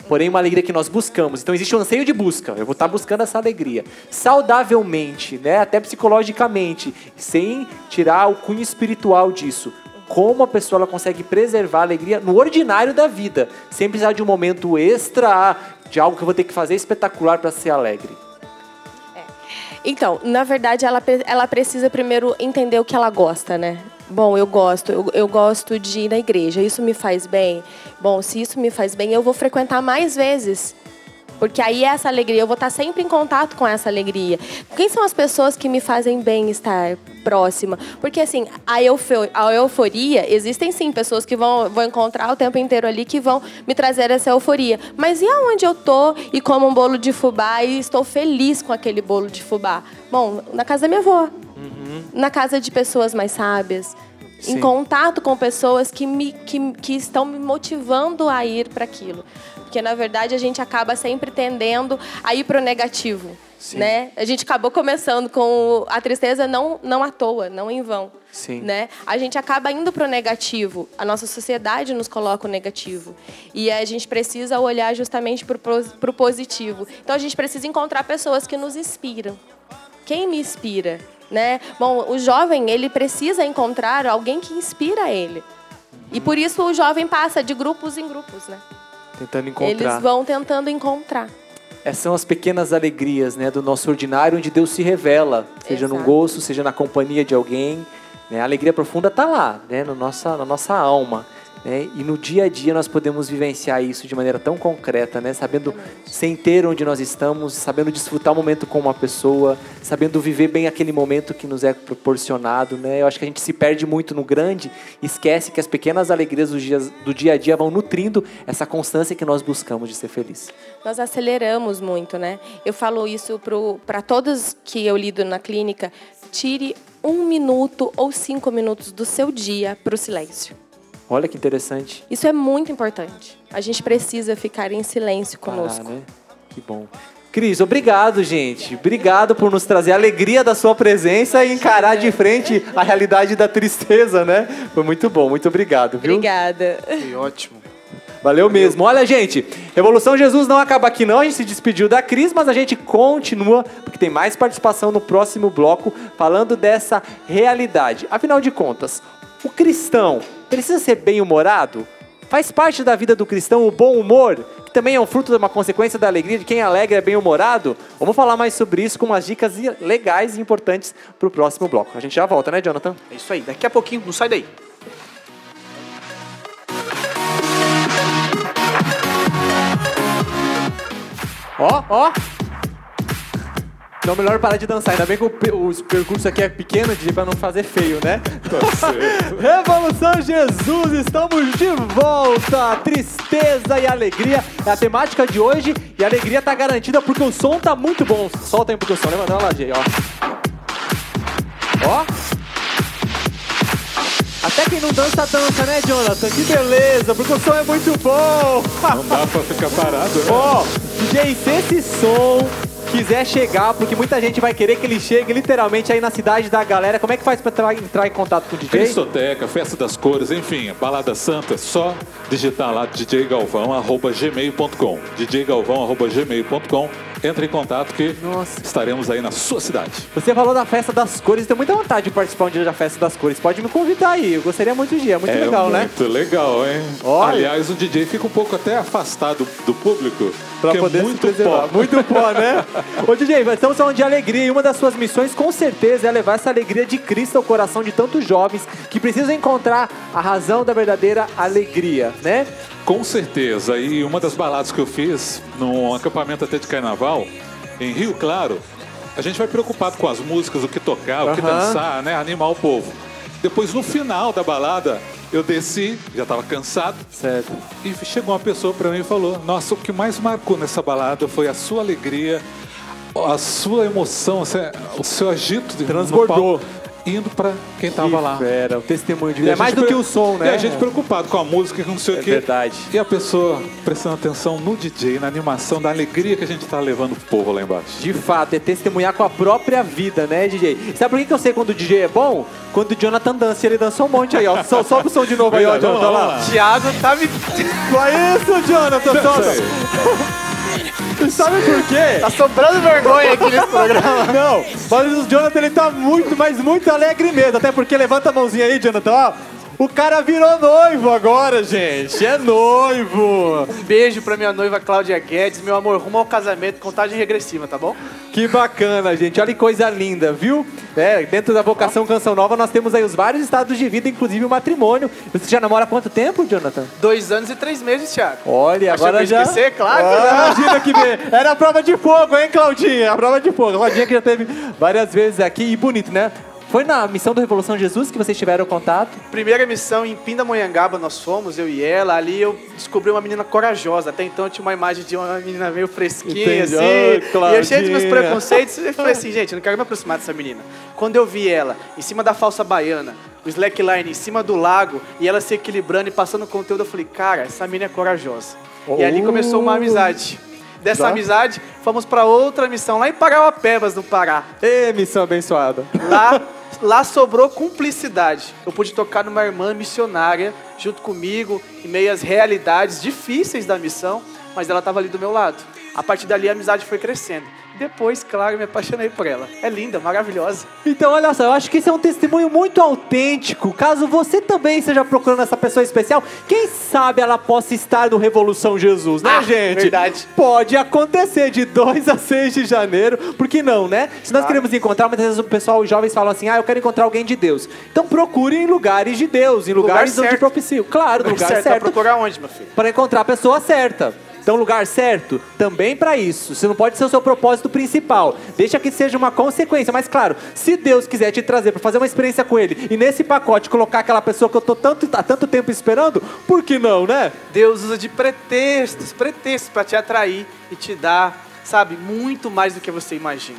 porém uma alegria que nós buscamos. Então existe um anseio de busca. Eu vou estar buscando essa alegria. Saudavelmente, né? Até psicologicamente, sem tirar o cunho espiritual disso. Como a pessoa ela consegue preservar a alegria no ordinário da vida, sem precisar de um momento extra, de algo que eu vou ter que fazer espetacular para ser alegre. Então, na verdade, ela precisa primeiro entender o que ela gosta, né? Bom, eu gosto de ir na igreja, isso me faz bem? Bom, se isso me faz bem, eu vou frequentar mais vezes. Porque aí essa alegria, eu vou estar sempre em contato com essa alegria. Quem são as pessoas que me fazem bem estar próxima? Porque assim, a euforia, existem sim pessoas que vão encontrar o tempo inteiro ali que vão me trazer essa euforia. Mas e aonde eu tô e como um bolo de fubá e estou feliz com aquele bolo de fubá? Bom, na casa da minha avó. Na casa de pessoas mais sábias. Sim. Em contato com pessoas que estão me motivando a ir para aquilo. Porque, na verdade, a gente acaba sempre tendendo a ir para o negativo. Sim. Né? A gente acabou começando com a tristeza não à toa, não em vão. Sim. Né? A gente acaba indo para o negativo. A nossa sociedade nos coloca o negativo. E a gente precisa olhar justamente para o positivo. Então, a gente precisa encontrar pessoas que nos inspiram. Quem me inspira? Né? Bom, o jovem, ele precisa encontrar alguém que inspira ele. E por isso o jovem passa de grupos em grupos, né? Tentando encontrar. Eles vão tentando encontrar. Essas são as pequenas alegrias, né, do nosso ordinário, onde Deus se revela, seja no gosto, seja na companhia de alguém. Né? A alegria profunda está lá, né, na nossa alma. Né? E no dia a dia nós podemos vivenciar isso de maneira tão concreta, né? Sabendo, sem ter onde nós estamos, sabendo desfrutar o momento com uma pessoa, sabendo viver bem aquele momento que nos é proporcionado. Né? Eu acho que a gente se perde muito no grande e esquece que as pequenas alegrias do dia a dia vão nutrindo essa constância que nós buscamos de ser feliz. Nós aceleramos muito, né? Eu falo isso para todos que eu lido na clínica, tire 1 minuto ou 5 minutos do seu dia para o silêncio. Olha que interessante. Isso é muito importante. A gente precisa ficar em silêncio conosco. Parar, né? Que bom. Cris, obrigado, gente. Obrigado por nos trazer a alegria da sua presença e encarar de frente a realidade da tristeza, né? Foi muito bom, muito obrigado, viu? Obrigada. Foi ótimo. Valeu mesmo. Olha, gente, Revolução Jesus não acaba aqui não. A gente se despediu da Cris, mas a gente continua, porque tem mais participação no próximo bloco, falando dessa realidade. Afinal de contas, o cristão precisa ser bem-humorado? Faz parte da vida do cristão o bom humor, que também é um fruto de uma consequência da alegria de quem é alegre é bem-humorado? Vamos falar mais sobre isso com umas dicas legais e importantes para o próximo bloco. A gente já volta, né, Jonathan? É isso aí. Daqui a pouquinho, não sai daí. Ó. Não, melhor parar de dançar. Ainda bem que o percurso aqui é pequeno, pra não fazer feio, né? Revolução Jesus, estamos de volta! Tristeza e alegria é a temática de hoje. E a alegria tá garantida porque o som tá muito bom. Solta aí porque o som, levanta lá, Jay, ó. Até quem não dança, dança, né, Jonathan? Que beleza, porque o som é muito bom! Não dá pra ficar parado, né? Ó, DJ, se esse som quiser chegar, porque muita gente vai querer que ele chegue literalmente aí na cidade da galera, como é que faz pra entrar em contato com o DJ? Cristoteca, Festa das Cores, enfim, Balada Santa, só digitar lá djgalvão@gmail.com. djgalvão@gmail.com. Entre em contato que estaremos aí na sua cidade. Você falou da Festa das Cores, eu tenho muita vontade de participar um dia da Festa das Cores. Pode me convidar aí, eu gostaria muito de ir, é muito legal, né? Muito legal, hein? Olha. Aliás, o DJ fica um pouco até afastado do público, Pra porque poder é se muito preservar. pó. Muito pó, né? Ô, DJ, estamos falando de alegria e uma das suas missões, com certeza, é levar essa alegria de Cristo ao coração de tantos jovens que precisam encontrar a razão da verdadeira alegria, né? Com certeza. E uma das baladas que eu fiz num acampamento até de carnaval, em Rio Claro, a gente vai preocupado com as músicas, o que tocar, o que dançar, né? Animar o povo. Depois, no final da balada, eu desci, já estava cansado. Certo. E chegou uma pessoa para mim e falou: nossa, o que mais marcou nessa balada foi a sua alegria, a sua emoção, o seu agito. Transbordou. No palco, indo para quem tava lá. Fera, o testemunho de E a é mais gente do que o som, né? E a gente preocupado com a música, com não sei o quê. Verdade. E a pessoa prestando atenção no DJ, na animação, da alegria que a gente tá levando pro povo lá embaixo. De fato, é testemunhar com a própria vida, né, DJ? Sabe por que eu sei quando o DJ é bom? Quando o Jonathan dança, ele dança um monte aí, ó. Sobe o som de novo aí, ó, Jonathan, lá. Thiago tá me... Olha isso, Jonathan, solta. Sabe por quê? Tá sobrando vergonha aqui nesse programa. Não, mas o Jonathan, ele tá muito, mas muito alegre mesmo. Até porque, levanta a mãozinha aí, Jonathan, ó. O cara virou noivo agora, gente. É noivo. Um beijo pra minha noiva Cláudia Guedes. Meu amor, rumo ao casamento, contagem regressiva, tá bom? Que bacana, gente. Olha que coisa linda, viu? Dentro da vocação Canção Nova, nós temos aí os vários estados de vida, inclusive o matrimônio. Você já namora há quanto tempo, Jonathan? 2 anos e 3 meses, Thiago. Olha, Achou agora que eu ia já... esquecer? Claro. Imagina que era a prova de fogo, hein, Claudinha? A prova de fogo. A Claudinha que já teve várias vezes aqui. E bonito, né? Foi na missão do Revolução Jesus que vocês tiveram contato? Primeira missão em Pindamonhangaba nós fomos, eu e ela. Ali eu descobri uma menina corajosa. Até então eu tinha uma imagem de uma menina meio fresquinha, Entendi. assim. Ai, E eu cheio dos meus Claudinha. preconceitos. Eu falei assim, gente, eu não quero me aproximar dessa menina. Quando eu vi ela em cima da falsa baiana, o slackline em cima do lago, e ela se equilibrando e passando conteúdo, eu falei, cara, essa menina é corajosa. E ali começou uma amizade. Dessa Tá. amizade, fomos para outra missão, lá em Parauapebas, no Pará. Ê, missão abençoada. Lá sobrou cumplicidade. Eu pude tocar numa irmã missionária junto comigo, em meio às realidades difíceis da missão, mas ela estava ali do meu lado. A partir dali a amizade foi crescendo. Depois, claro, me apaixonei por ela. É linda, maravilhosa. Então, olha só, eu acho que esse é um testemunho muito autêntico. Caso você também esteja procurando essa pessoa especial, quem sabe ela possa estar no Revolução Jesus, né, gente? Verdade. Pode acontecer de 2 a 6 de janeiro, por que não, né? Se nós queremos encontrar, muitas vezes o pessoal, os jovens falam assim, eu quero encontrar alguém de Deus. Então procure em lugares de Deus, em lugares onde certo. propicio. Claro, no lugar Pra certo. procurar onde, meu filho? Para encontrar a pessoa certa. Então, lugar certo, também para isso. Você não pode ser o seu propósito principal. Deixa que seja uma consequência. Mas, claro, se Deus quiser te trazer para fazer uma experiência com Ele e nesse pacote colocar aquela pessoa que eu tô há tanto tempo esperando, por que não, né? Deus usa de pretextos para te atrair e te dar, sabe, muito mais do que você imagina.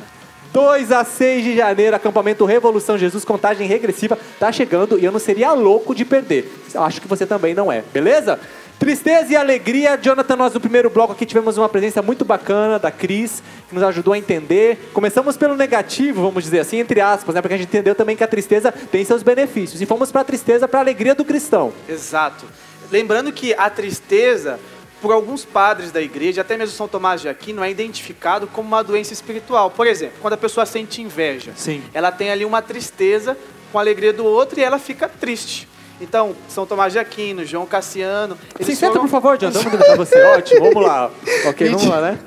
2 a 6 de janeiro, acampamento Revolução Jesus, contagem regressiva, tá chegando e eu não seria louco de perder. Eu acho que você também não é, beleza? Tristeza e alegria. Jonathan, nós no primeiro bloco aqui tivemos uma presença muito bacana da Cris, que nos ajudou a entender. Começamos pelo negativo, vamos dizer assim, entre aspas, né? Porque a gente entendeu também que a tristeza tem seus benefícios. E fomos para a tristeza, para a alegria do cristão. Exato. Lembrando que a tristeza, por alguns padres da igreja, até mesmo São Tomás de Aquino, é identificado como uma doença espiritual. Por exemplo, quando a pessoa sente inveja, Sim. ela tem ali uma tristeza com a alegria do outro e ela fica triste. Então, São Tomás de Aquino, João Cassiano... Se senta, por favor, John. Vamos pra você. Ótimo, vamos lá. Ok, vamos lá, né?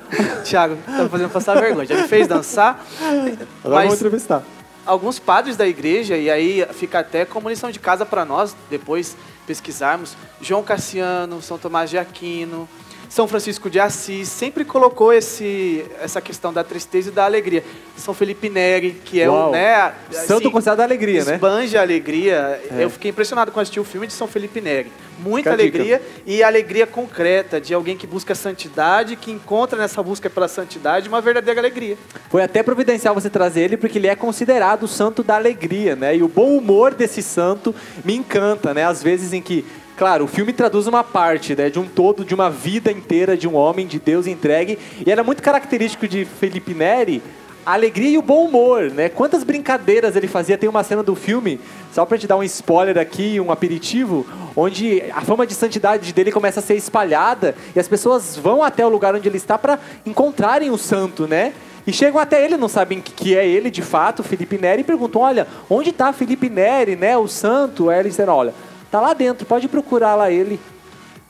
Tiago, tá fazendo passar vergonha. Já me fez dançar. Agora Mas vamos entrevistar. alguns padres da igreja, e aí fica até como lição de casa para nós, depois pesquisarmos, João Cassiano, São Tomás de Aquino, São Francisco de Assis, sempre colocou essa questão da tristeza e da alegria. São Felipe Neri, que é Uau. o, né, Santo considerado da alegria, né? esbanja a alegria. Eu fiquei impressionado quando assisti o filme de São Felipe Neri. Muita Fica a dica. alegria e alegria concreta de alguém que busca santidade, que encontra nessa busca pela santidade uma verdadeira alegria. Foi até providencial você trazer ele, porque ele é considerado o santo da alegria, né? E o bom humor desse santo me encanta, né? Às vezes em que, claro, o filme traduz uma parte, né, de um todo, de uma vida inteira de um homem, de Deus entregue. E era muito característico de Felipe Neri a alegria e o bom humor, né? Quantas brincadeiras ele fazia. Tem uma cena do filme, só pra te dar um spoiler aqui, um aperitivo, onde a fama de santidade dele começa a ser espalhada e as pessoas vão até o lugar onde ele está para encontrarem o santo, né? E chegam até ele, não sabem que é ele de fato, Felipe Neri, e perguntam, olha, onde está Felipe Neri, né, o santo? Aí eles disseram, olha, tá lá dentro, pode procurar lá ele.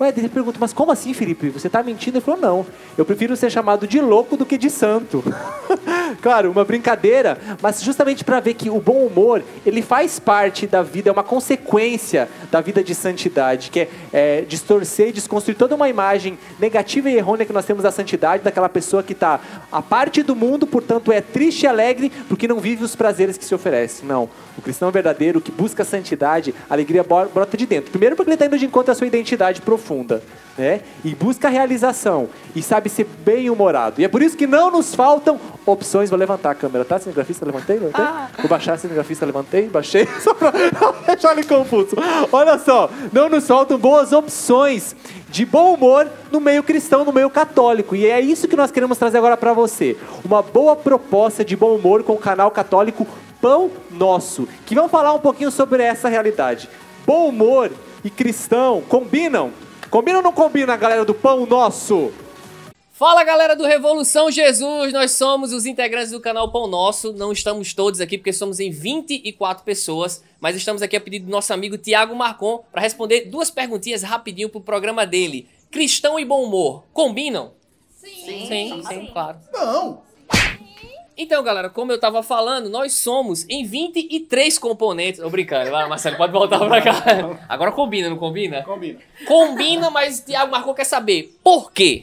Ué, ele pergunta, mas como assim, Felipe? Você tá mentindo? Ele falou, não, eu prefiro ser chamado de louco do que de santo. Claro, uma brincadeira, mas justamente para ver que o bom humor, ele faz parte da vida, é uma consequência da vida de santidade, que é distorcer e desconstruir toda uma imagem negativa e errônea que nós temos da santidade, daquela pessoa que está à parte do mundo, portanto é triste e alegre, porque não vive os prazeres que se oferece. Não, o cristão verdadeiro, que busca a santidade, a alegria brota de dentro. Primeiro porque ele está indo de encontro à sua identidade profunda, né? E busca a realização, e sabe ser bem-humorado. E é por isso que não nos faltam opções. Vou levantar a câmera, tá? Cinegrafista, levantei? Vou baixar a cinegrafista, levantei, baixei, só pra deixar ele confuso. Olha só, não nos faltam boas opções de bom humor no meio cristão, no meio católico. E é isso que nós queremos trazer agora pra você. Uma boa proposta de bom humor com o canal católico Pão Nosso, que vão falar um pouquinho sobre essa realidade. Bom humor e cristão combinam? Combina ou não combina, galera do Pão Nosso? Fala, galera do Revolução Jesus, nós somos os integrantes do canal Pão Nosso, não estamos todos aqui porque somos em 24 pessoas, mas estamos aqui a pedido do nosso amigo Tiago Marcon para responder duas perguntinhas rapidinho pro programa dele. Cristão e bom humor, combinam? Sim, claro. Não. Então, galera, como eu tava falando, nós somos em 23 componentes. Ô, brincando, vai, Marcelo, pode voltar pra cá. Agora combina, não combina? Combina. Combina, mas Tiago Marcon quer saber por quê?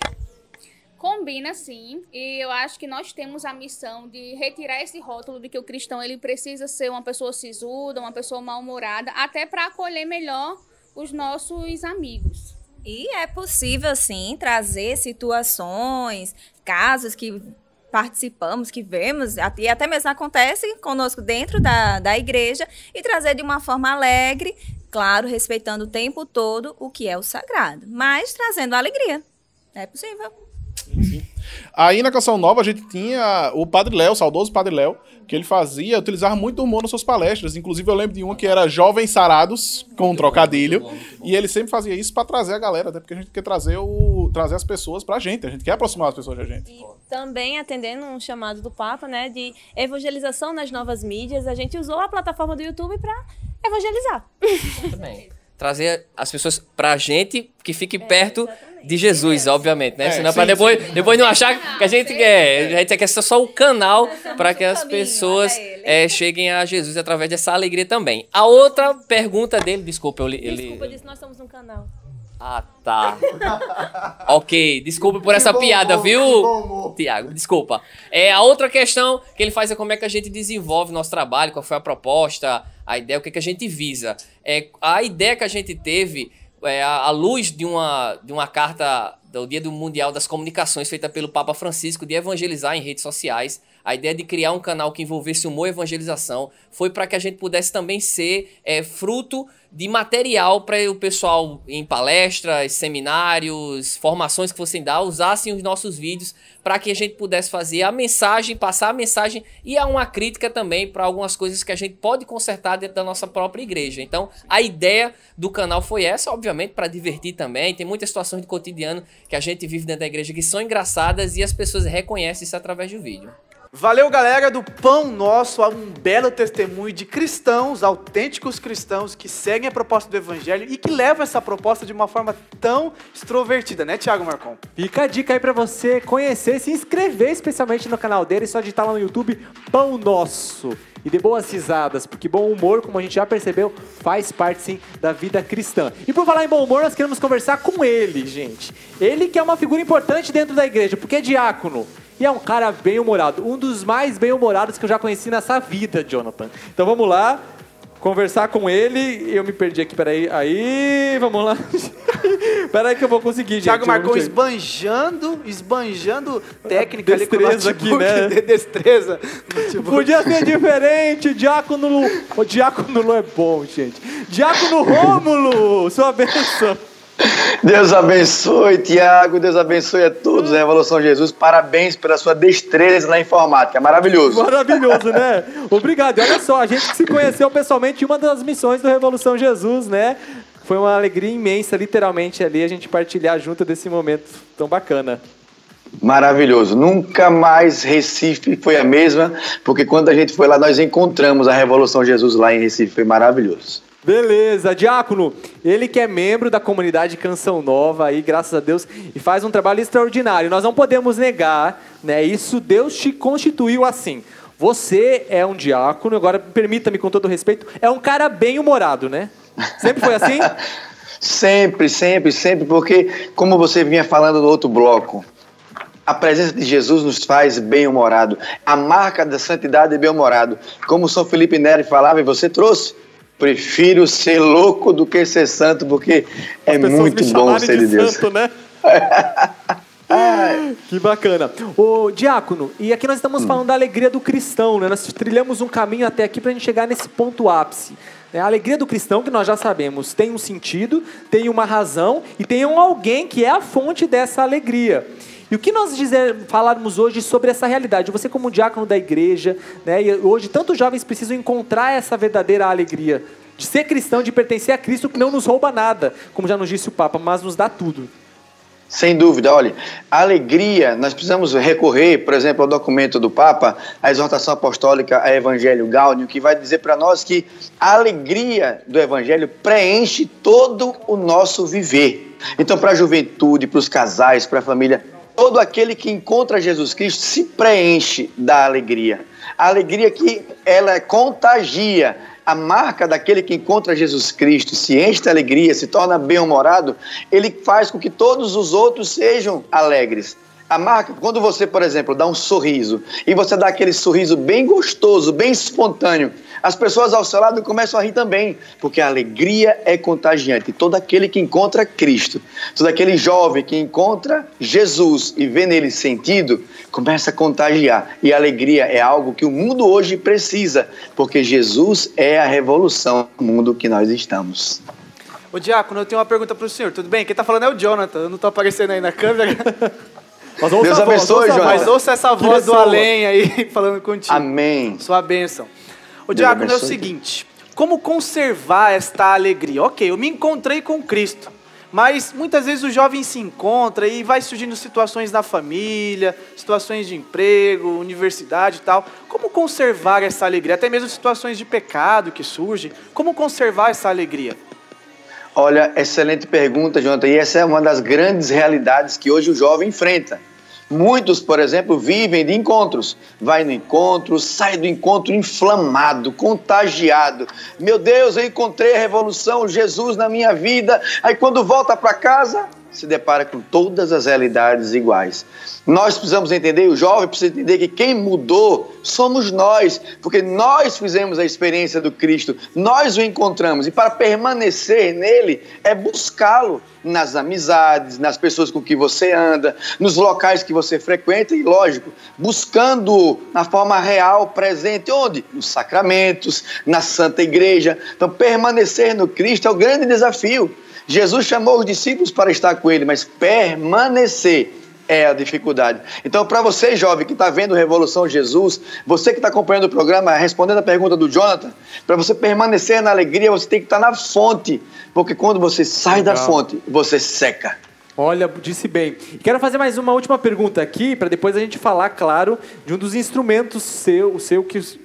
Combina sim, e eu acho que nós temos a missão de retirar esse rótulo de que o cristão ele precisa ser uma pessoa sisuda, uma pessoa mal-humorada, até para acolher melhor os nossos amigos. E é possível, sim, trazer situações, casos que participamos, que vemos, e até mesmo acontece conosco dentro da igreja, e trazer de uma forma alegre, claro, respeitando o tempo todo o que é o sagrado, mas trazendo alegria. É possível. Aí na Canção Nova a gente tinha o Padre Léo, o saudoso Padre Léo, que ele utilizava muito humor nas suas palestras. Inclusive eu lembro de uma que era Jovens Sarados, com um trocadilho. E ele sempre fazia isso pra trazer a galera, até porque a gente quer trazer as pessoas pra gente. A gente quer aproximar as pessoas da gente. E também atendendo um chamado do Papa, né, de evangelização nas novas mídias, a gente usou a plataforma do YouTube pra evangelizar. Também. Trazer as pessoas pra gente que fique perto de Jesus, obviamente, né? Senão pra depois não achar que a gente quer ser só o canal para que as pessoas cheguem a Jesus através dessa alegria também. A outra pergunta dele, desculpa, Desculpa, eu disse nós somos um canal. Ah, tá. Ok, desculpa por essa piada, viu, Tiago? Desculpa. A outra questão que ele faz é como é que a gente desenvolve nosso trabalho, qual foi a proposta, a ideia, o que a gente visa. A ideia que a gente teve, à luz de uma carta do Dia do Mundial das Comunicações, feita pelo Papa Francisco, de evangelizar em redes sociais, a ideia de criar um canal que envolvesse humor e evangelização foi para que a gente pudesse também ser fruto de material para o pessoal em palestras, seminários, formações que fossem dar, usassem os nossos vídeos para que a gente pudesse fazer a mensagem, passar a mensagem e há uma crítica também para algumas coisas que a gente pode consertar dentro da nossa própria igreja. Então, a ideia do canal foi essa, obviamente, para divertir também. Tem muitas situações de cotidiano que a gente vive dentro da igreja que são engraçadas e as pessoas reconhecem isso através do vídeo. Valeu, galera do Pão Nosso, um belo testemunho de cristãos, autênticos cristãos que seguem a proposta do evangelho e que levam essa proposta de uma forma tão extrovertida, né, Thiago Marcon? Fica a dica aí pra você conhecer e se inscrever especialmente no canal dele, só digitar lá no YouTube Pão Nosso. E dê boas risadas, porque bom humor, como a gente já percebeu, faz parte sim da vida cristã. E por falar em bom humor, nós queremos conversar com ele, gente. Ele que é uma figura importante dentro da igreja, porque é diácono. E é um cara bem-humorado, um dos mais bem-humorados que eu já conheci nessa vida, Jonathan. Então vamos lá, conversar com ele. Eu me perdi aqui, peraí. Aí, vamos lá. Peraí que eu vou conseguir, gente. Thiago Marcon esbanjando técnica destreza ali com o notebook, aqui, né? Destreza. Podia ser diferente, Diácono Lu. O Diácono Lu é bom, gente. Diácono Rômulo, sua bênção. Deus abençoe, Tiago. Deus abençoe a todos da Revolução Jesus. Parabéns pela sua destreza na informática. Maravilhoso. Maravilhoso, né? Obrigado. E olha só, a gente que se conheceu pessoalmente em uma das missões do Revolução Jesus, né? Foi uma alegria imensa, literalmente, ali, a gente partilhar junto desse momento tão bacana. Maravilhoso. Nunca mais Recife foi a mesma, porque quando a gente foi lá, nós encontramos a Revolução Jesus lá em Recife. Foi maravilhoso. Beleza, Diácono, ele que é membro da comunidade Canção Nova aí, graças a Deus, e faz um trabalho extraordinário. Nós não podemos negar, né? Isso Deus te constituiu assim. Você é um diácono, agora permita-me com todo respeito, é um cara bem-humorado, né? Sempre foi assim? Sempre, porque como você vinha falando no outro bloco, a presença de Jesus nos faz bem-humorado. A marca da santidade é bem-humorado. Como São Felipe Neri falava e você trouxe, prefiro ser louco do que ser santo, porque é muito bom ser de Deus. Santo, né? Que bacana. Ô, Diácono, e aqui nós estamos falando da alegria do cristão, né? Nós trilhamos um caminho até aqui para a gente chegar nesse ponto ápice. A alegria do cristão, que nós já sabemos, tem um sentido, tem uma razão e tem alguém que é a fonte dessa alegria. E o que nós falarmos hoje sobre essa realidade? Você como diácono da igreja, né, e hoje tantos jovens precisam encontrar essa verdadeira alegria de ser cristão, de pertencer a Cristo, que não nos rouba nada, como já nos disse o Papa, mas nos dá tudo. Sem dúvida, olha, a alegria, nós precisamos recorrer, por exemplo, ao documento do Papa, a exortação apostólica a Evangelho Gaudium, que vai dizer para nós que a alegria do Evangelho preenche todo o nosso viver. Então, para a juventude, para os casais, para a família, todo aquele que encontra Jesus Cristo se preenche da alegria. A alegria que ela contagia. A marca daquele que encontra Jesus Cristo, se enche de alegria, se torna bem-humorado, ele faz com que todos os outros sejam alegres. A marca, quando você, por exemplo, dá um sorriso, e você dá aquele sorriso bem gostoso, bem espontâneo, as pessoas ao seu lado começam a rir também, porque a alegria é contagiante. Todo aquele que encontra Cristo, todo aquele jovem que encontra Jesus e vê nele sentido, começa a contagiar. E a alegria é algo que o mundo hoje precisa, porque Jesus é a revolução do mundo que nós estamos. Ô, Diácono, eu tenho uma pergunta para o senhor, tudo bem? Quem está falando é o Jonathan, eu não estou aparecendo aí na câmera. Mas Deus abençoe, Jonathan. Mas ouça essa voz do além aí, falando contigo. Amém. Sua bênção. O Diácono, é o seguinte, como conservar esta alegria? Ok, eu me encontrei com Cristo, mas muitas vezes o jovem se encontra e vai surgindo situações na família, situações de emprego, universidade e tal. Como conservar essa alegria? Até mesmo situações de pecado que surgem. Como conservar essa alegria? Olha, excelente pergunta, Jonathan, e essa é uma das grandes realidades que hoje o jovem enfrenta. Muitos, por exemplo, vivem de encontros. Vai no encontro, sai do encontro inflamado, contagiado. Meu Deus, eu encontrei a revolução, Jesus na minha vida. Aí quando volta para casa, se depara com todas as realidades iguais. Nós precisamos entender, o jovem precisa entender que quem mudou somos nós, porque nós fizemos a experiência do Cristo, nós o encontramos, e para permanecer nele é buscá-lo nas amizades, nas pessoas com que você anda, nos locais que você frequenta e, lógico, buscando na forma real, presente, onde? Nos sacramentos, na Santa Igreja. Então, permanecer no Cristo é o grande desafio. Jesus chamou os discípulos para estar com ele, mas permanecer é a dificuldade. Então, para você, jovem, que está vendo Revolução Jesus, você que está acompanhando o programa, respondendo a pergunta do Jonathan, para você permanecer na alegria, você tem que estar na fonte, porque quando você sai da fonte, você seca. Olha, disse bem. Quero fazer mais uma última pergunta aqui, para depois a gente falar, claro, de um dos instrumentos seu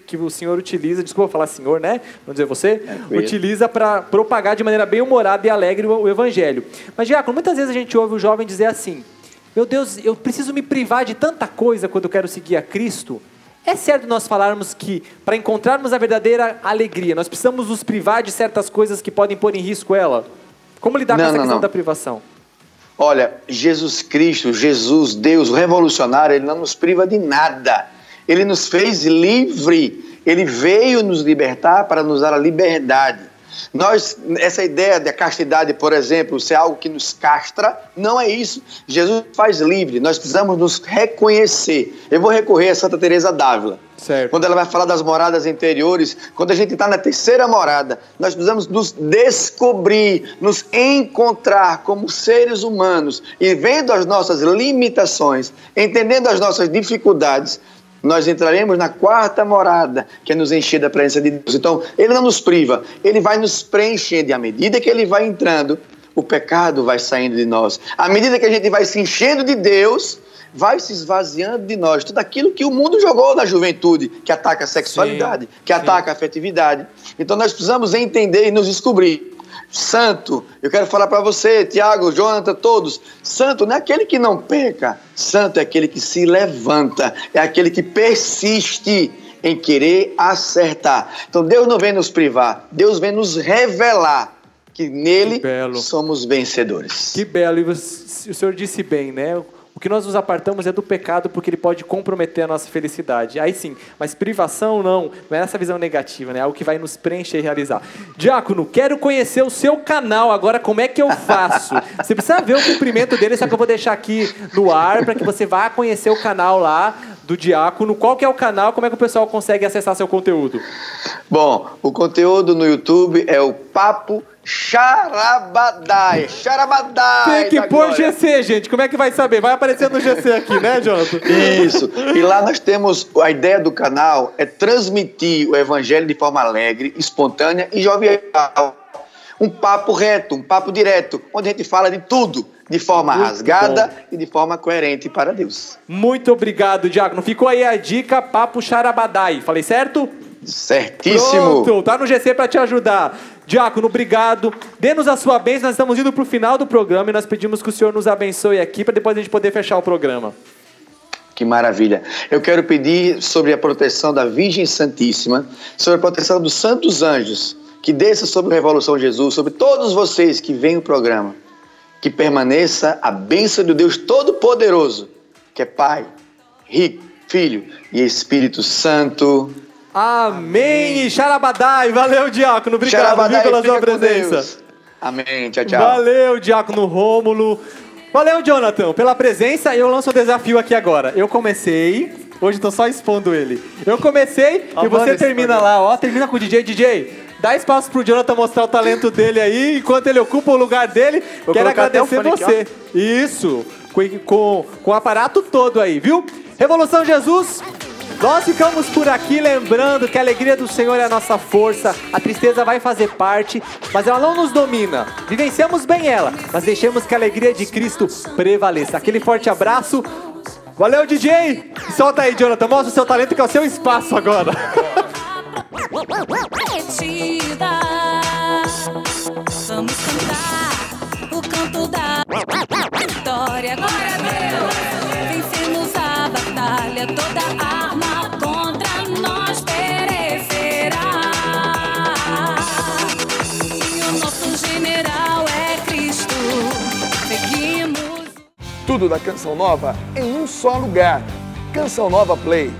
que o senhor utiliza, desculpa falar senhor, né? Vamos dizer você, utiliza para propagar de maneira bem humorada e alegre o evangelho. Mas, Diácono, muitas vezes a gente ouve o jovem dizer assim: meu Deus, eu preciso me privar de tanta coisa quando eu quero seguir a Cristo. É certo nós falarmos que, para encontrarmos a verdadeira alegria, nós precisamos nos privar de certas coisas que podem pôr em risco ela? Como lidar com essa questão da privação? Olha, Jesus Cristo, Jesus, Deus, o revolucionário, ele não nos priva de nada. Ele nos fez livre. Ele veio nos libertar para nos dar a liberdade. Essa ideia da castidade, por exemplo, ser algo que nos castra, não é isso. Jesus faz livre, nós precisamos nos reconhecer. Eu vou recorrer a Santa Teresa d'Ávila. Certo. Quando ela vai falar das moradas interiores, quando a gente está na terceira morada, nós precisamos nos descobrir, nos encontrar como seres humanos e vendo as nossas limitações, entendendo as nossas dificuldades, nós entraremos na quarta morada, que é nos encher da presença de Deus. Então, ele não nos priva, ele vai nos preenchendo. E à medida que ele vai entrando, o pecado vai saindo de nós. À medida que a gente vai se enchendo de Deus, vai se esvaziando de nós. Tudo aquilo que o mundo jogou na juventude, que ataca a sexualidade, que ataca a afetividade. Então, nós precisamos entender e nos descobrir. Santo, eu quero falar para você, Tiago, Jonathan, todos, santo não é aquele que não peca, santo é aquele que se levanta, é aquele que persiste em querer acertar. Então Deus não vem nos privar, Deus vem nos revelar que nele somos vencedores. Que belo, e o senhor disse bem, né? O que nós nos apartamos é do pecado porque ele pode comprometer a nossa felicidade. Aí sim, mas privação não é essa visão negativa, né? É algo que vai nos preencher e realizar. Diácono, quero conhecer o seu canal agora, como é que eu faço? Você precisa ver o cumprimento dele, só que eu vou deixar aqui no ar para que você vá conhecer o canal lá do Diácono. Qual que é o canal? Como é que o pessoal consegue acessar seu conteúdo? Bom, o conteúdo no YouTube é o Papo Charabadai. Tem que pôr GC, gente. Como é que vai saber? Vai aparecer no GC aqui, né, Jonathan? Isso. E lá nós temos... A ideia do canal é transmitir o evangelho de forma alegre, espontânea e jovial. Um papo reto, um papo direto, onde a gente fala de tudo, de forma rasgada e de forma coerente para Deus. Muito obrigado, Diácono. Ficou aí a dica, Papo Charabadai. Falei certo? Certíssimo. Pronto, tá no GC para te ajudar. Diácono, obrigado. Dê-nos a sua bênção. Nós estamos indo para o final do programa e nós pedimos que o senhor nos abençoe aqui para depois a gente poder fechar o programa. Que maravilha. Eu quero pedir sobre a proteção da Virgem Santíssima, sobre a proteção dos santos anjos, que desça sobre a Revolução Jesus, sobre todos vocês que veem o programa, que permaneça a bênção do Deus Todo-Poderoso, que é Pai, Filho e Espírito Santo. Amém! Xarabadai! Valeu, Diácono! Obrigado pela sua presença. Amém! Tchau, tchau. Valeu, Diácono Rômulo! Valeu, Jonathan, pela presença. Eu lanço o desafio aqui agora. Eu comecei... Hoje estou só expondo ele. Eu comecei e você termina lá, ó. Termina com o DJ. DJ, dá espaço pro Jonathan mostrar o talento dele aí, enquanto ele ocupa o lugar dele. Quero agradecer você. Isso, com o aparato todo aí, viu? Revolução Jesus, nós ficamos por aqui lembrando que a alegria do Senhor é a nossa força, a tristeza vai fazer parte, mas ela não nos domina. Vivenciamos bem ela, mas deixemos que a alegria de Cristo prevaleça. Aquele forte abraço. Valeu, DJ! Solta aí, Jonathan, mostra o seu talento que é o seu espaço agora. Vamos cantar o canto da vitória. Glória a Deus! Vencemos a batalha, toda arma contra nós perecerá. E o nosso general é Cristo. Seguimos Tudo da Canção Nova em um só lugar. Canção Nova Play.